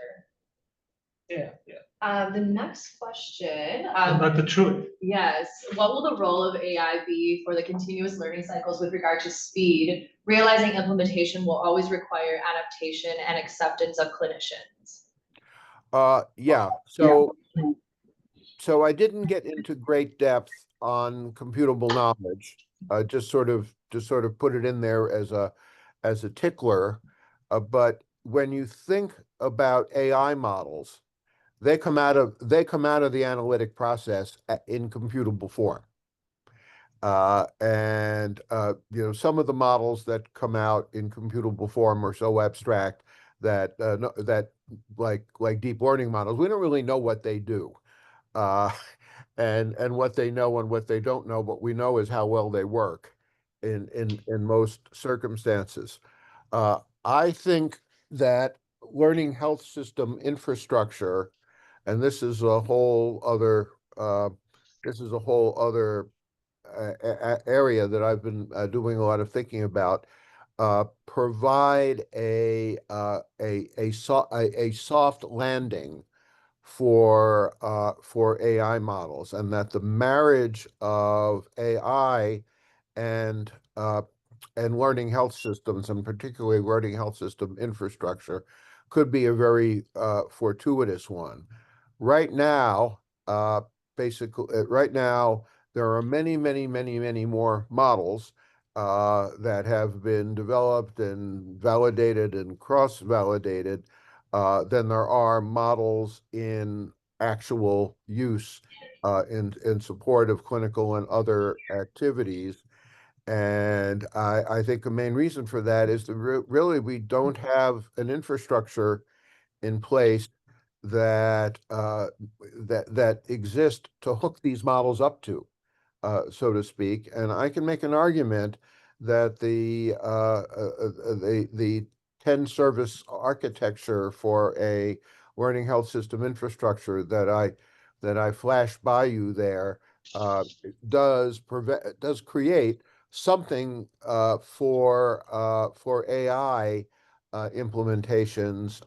S1: Yeah.
S4: The next question.
S1: About the truth.
S4: Yes. What will the role of AI be for the continuous learning cycles with regard to speed, realizing implementation will always require adaptation and acceptance of clinicians?
S2: Yeah. So I didn't get into great depth on computable knowledge. Just sort of put it in there as a tickler. But when you think about AI models, they come out of the analytic process in computable form. And some of the models that come out in computable form are so abstract that like deep learning models, we don't really know what they do, and what they know and what they don't know. What we know is how well they work in most circumstances. I think that learning health system infrastructure, and this is a whole other area that I've been doing a lot of thinking about, provide a soft landing for AI models, and that the marriage of AI and learning health systems, and particularly learning health system infrastructure, could be a very fortuitous one. Right now, right now, there are many, many, many, many more models that have been developed and validated and cross-validated than there are models in actual use in support of clinical and other activities. And I think the main reason for that is that really we don't have an infrastructure in place that that exist to hook these models up to, so to speak. And I can make an argument that the 10 service architecture for a learning health system infrastructure that I flashed by you there does create something for AI implementations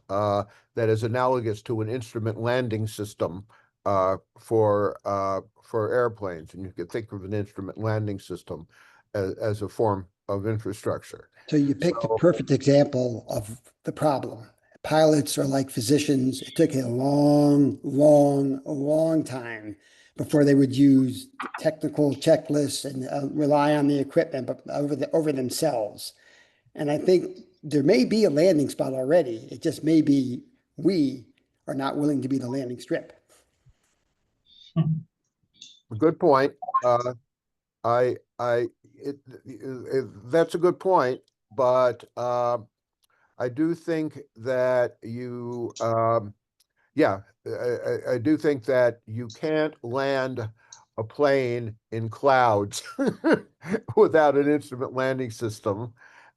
S2: that is analogous to an instrument landing system for airplanes, and you could think of an instrument landing system as a form of infrastructure.
S6: So you picked the perfect example of the problem. Pilots are like physicians. It took a long time before they would use technical checklists and rely on the equipment, but over themselves. And I think there may be a landing spot already. It just may be we are not willing to be the landing strip.
S2: Good point. That's a good point, but I do think that I do think that you can't land a plane in clouds without an instrument landing system.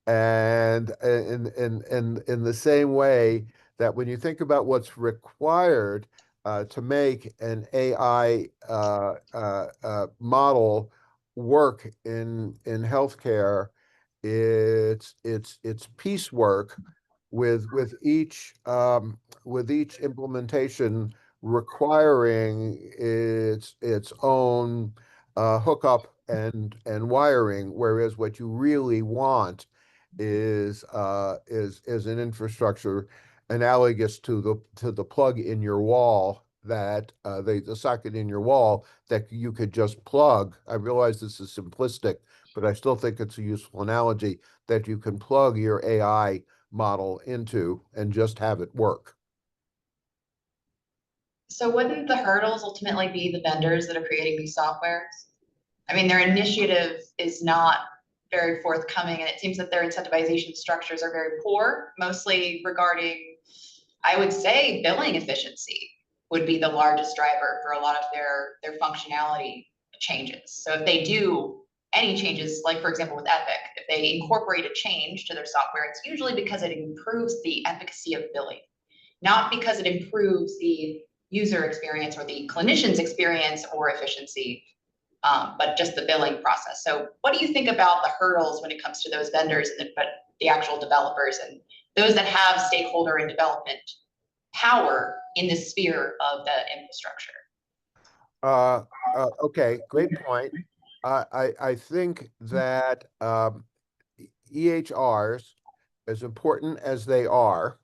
S2: And in the same way that when you think about what's required to make an AI model work in healthcare, it's piecework with each implementation requiring its own hookup and wiring, whereas what you really want is an infrastructure analogous to the plug in your wall, that the socket in your wall that you could just plug. I realize this is simplistic, but I still think it's a useful analogy, that you can plug your AI model into and just have it work.
S3: So wouldn't the hurdles ultimately be the vendors that are creating these softwares? I mean, their initiative is not very forthcoming, and it seems that their incentivization structures are very poor, mostly regarding, I would say, billing efficiency would be the largest driver for a lot of their functionality changes. So if they do any changes, like for example with Epic, if they incorporate a change to their software, it's usually because it improves the efficacy of billing, not because it improves the user experience or the clinician's experience or efficiency, but just the billing process. So what do you think about the hurdles when it comes to those vendors and the actual developers and those that have stakeholder and development power in the sphere of the infrastructure?
S2: Okay, great point. I think that EHRs, as important as they are,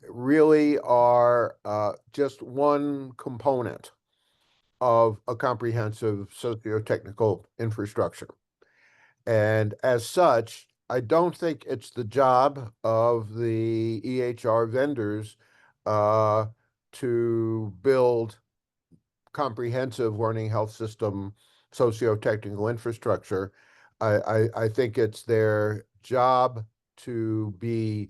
S2: really are just one component of a comprehensive socio-technical infrastructure. And as such, I don't think it's the job of the EHR vendors to build comprehensive learning health system socio-technical infrastructure. I think it's their job to be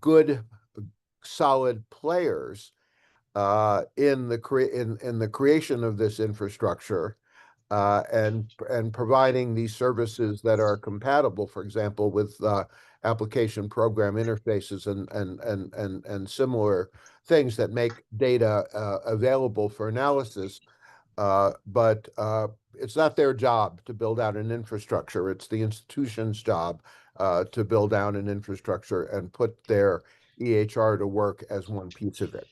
S2: good, solid players in the creation of this infrastructure, and providing these services that are compatible, for example, with application program interfaces and similar things that make data available for analysis. But it's not their job to build out an infrastructure. It's the institution's job. to build down an infrastructure and put their EHR to work as one piece of it.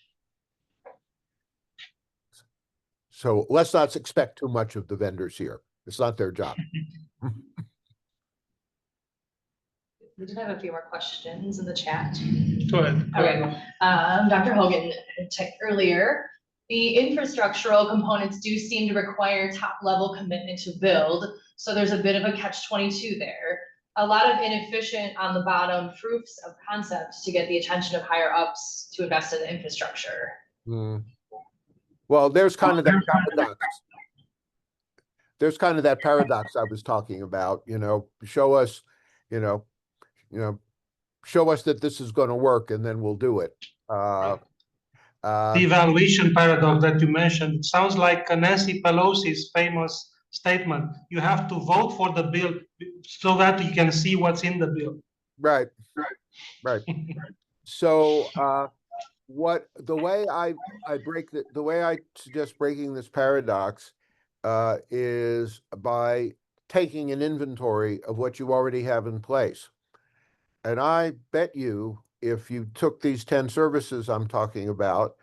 S2: So let's not expect too much of the vendors here. It's not their job.
S4: We did have a few more questions in the chat.
S1: Go ahead.
S4: Okay. Dr. Hogan checked earlier. The infrastructural components do seem to require top level commitment to build. So there's a bit of a catch-22 there. A lot of inefficient on the bottom proofs of concepts to get the attention of higher ups to invest in the infrastructure.
S2: Well, there's kind of that paradox. There's kind of that paradox I was talking about, show us, show us that this is going to work and then we'll do it.
S1: The evaluation paradox that you mentioned, it sounds like Nancy Pelosi's famous statement. You have to vote for the bill so that you can see what's in the bill.
S2: Right. So the way I suggest breaking this paradox is by taking an inventory of what you already have in place. And I bet you if you took these 10 services I'm talking about,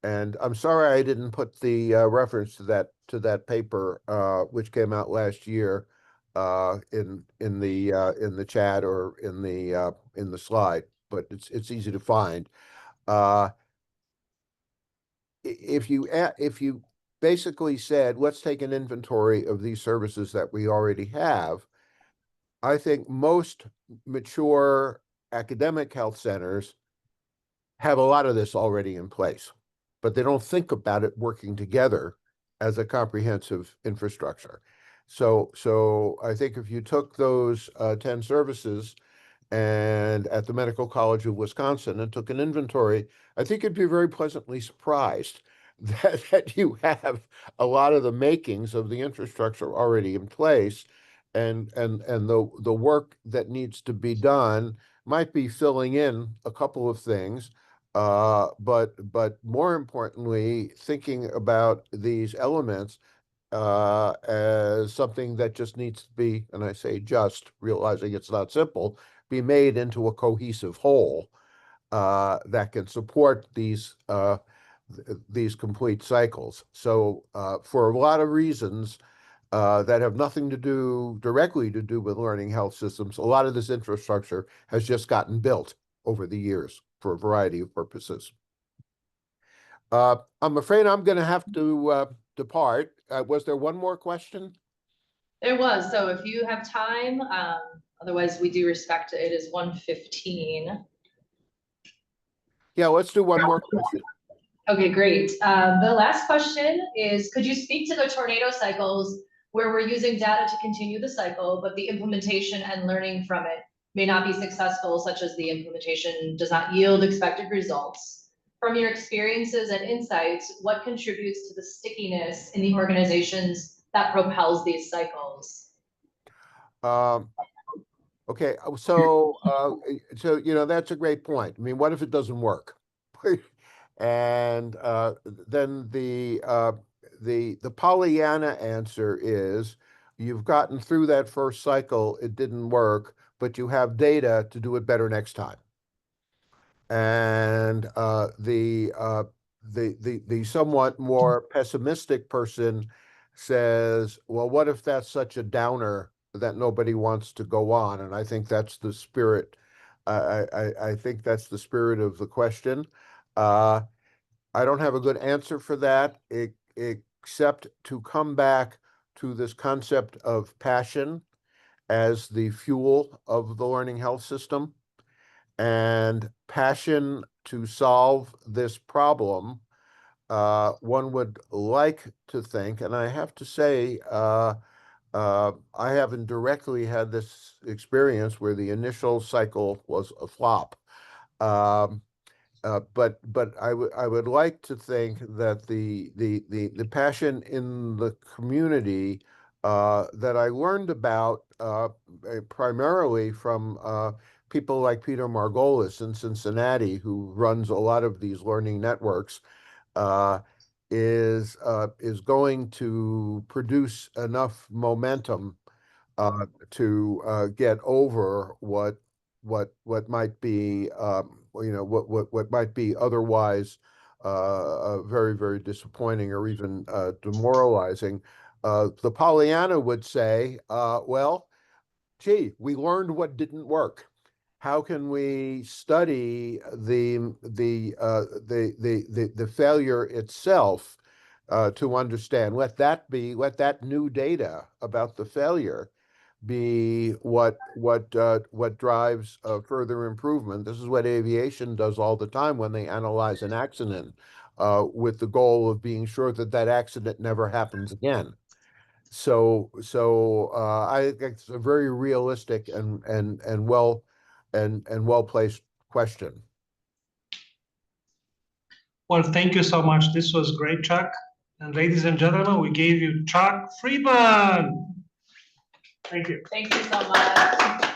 S2: and I'm sorry I didn't put the reference to that paper which came out last year in the chat or in the slide, but it's easy to find. If you basically said, let's take an inventory of these services that we already have, I think most mature academic health centers have a lot of this already in place, but they don't think about it working together as a comprehensive infrastructure. So I think if you took those 10 services and at the Medical College of Wisconsin and took an inventory, I think you'd be very pleasantly surprised that you have a lot of the makings of the infrastructure already in place, and the work that needs to be done might be filling in a couple of things, but more importantly, thinking about these elements as something that just needs to be, and I say just, realizing it's not simple, be made into a cohesive whole that can support these complete cycles. So for a lot of reasons that have nothing to do directly with learning health systems, a lot of this infrastructure has just gotten built over the years for a variety of purposes. I'm afraid I'm going to have to depart. Was there one more question?
S4: There was. So if you have time, otherwise we do respect it. It is 1:15.
S2: Yeah, let's do one more question.
S4: Okay, great. The last question is, could you speak to the tornado cycles where we're using data to continue the cycle, but the implementation and learning from it may not be successful, such as the implementation does not yield expected results? From your experiences and insights, what contributes to the stickiness in the organizations that propels these cycles?
S2: Okay, so that's a great point. I mean, what if it doesn't work? And then the Pollyanna answer is, you've gotten through that first cycle, it didn't work, but you have data to do it better next time. And the somewhat more pessimistic person says, well, what if that's such a downer that nobody wants to go on? And I think that's the spirit. I think that's the spirit of the question. I don't have a good answer for that, except to come back to this concept of passion as the fuel of the learning health system, and passion to solve this problem. One would like to think, and I have to say, I haven't directly had this experience where the initial cycle was a flop. But I would like to think that the passion in the community that I learned about primarily from people like Peter Margolis in Cincinnati, who runs a lot of these learning networks, is going to produce enough momentum to get over what might be what might be otherwise very, very disappointing or even demoralizing. The Pollyanna would say, well, gee, we learned what didn't work. How can we study the failure itself to understand? Let that new data about the failure be what drives further improvement. This is what aviation does all the time when they analyze an accident, with the goal of being sure that that accident never happens again. So I think it's a very realistic and well placed question.
S1: Well, thank you so much. This was great, Chuck. And ladies and gentlemen, we gave you Chuck Friedman. Thank you.
S4: Thank you so much.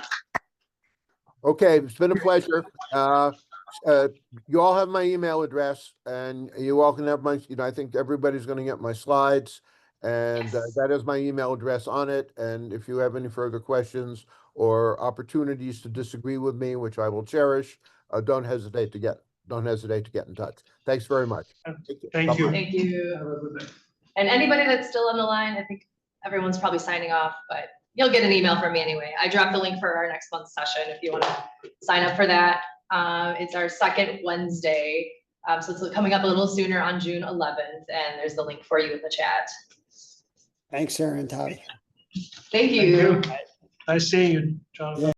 S2: Okay, it's been a pleasure. You all have my email address, and you all can have my. I think everybody's going to get my slides, and
S3: Yes.
S2: that is my email address on it. And if you have any further questions or opportunities to disagree with me, which I will cherish, don't hesitate to get in touch. Thanks very much.
S1: Thank you.
S4: Thank you.
S1: Have a good day.
S4: And anybody that's still on the line, I think everyone's probably signing off, but you'll get an email from me anyway. I dropped the link for our next month's session if you want to sign up for that. It's our second Wednesday. So it's coming up a little sooner on June 11th, and there's the link for you in the chat.
S6: Thanks, Sarah and Tommy.
S4: Thank you.
S1: Thank you. Nice seeing you, Jonathan.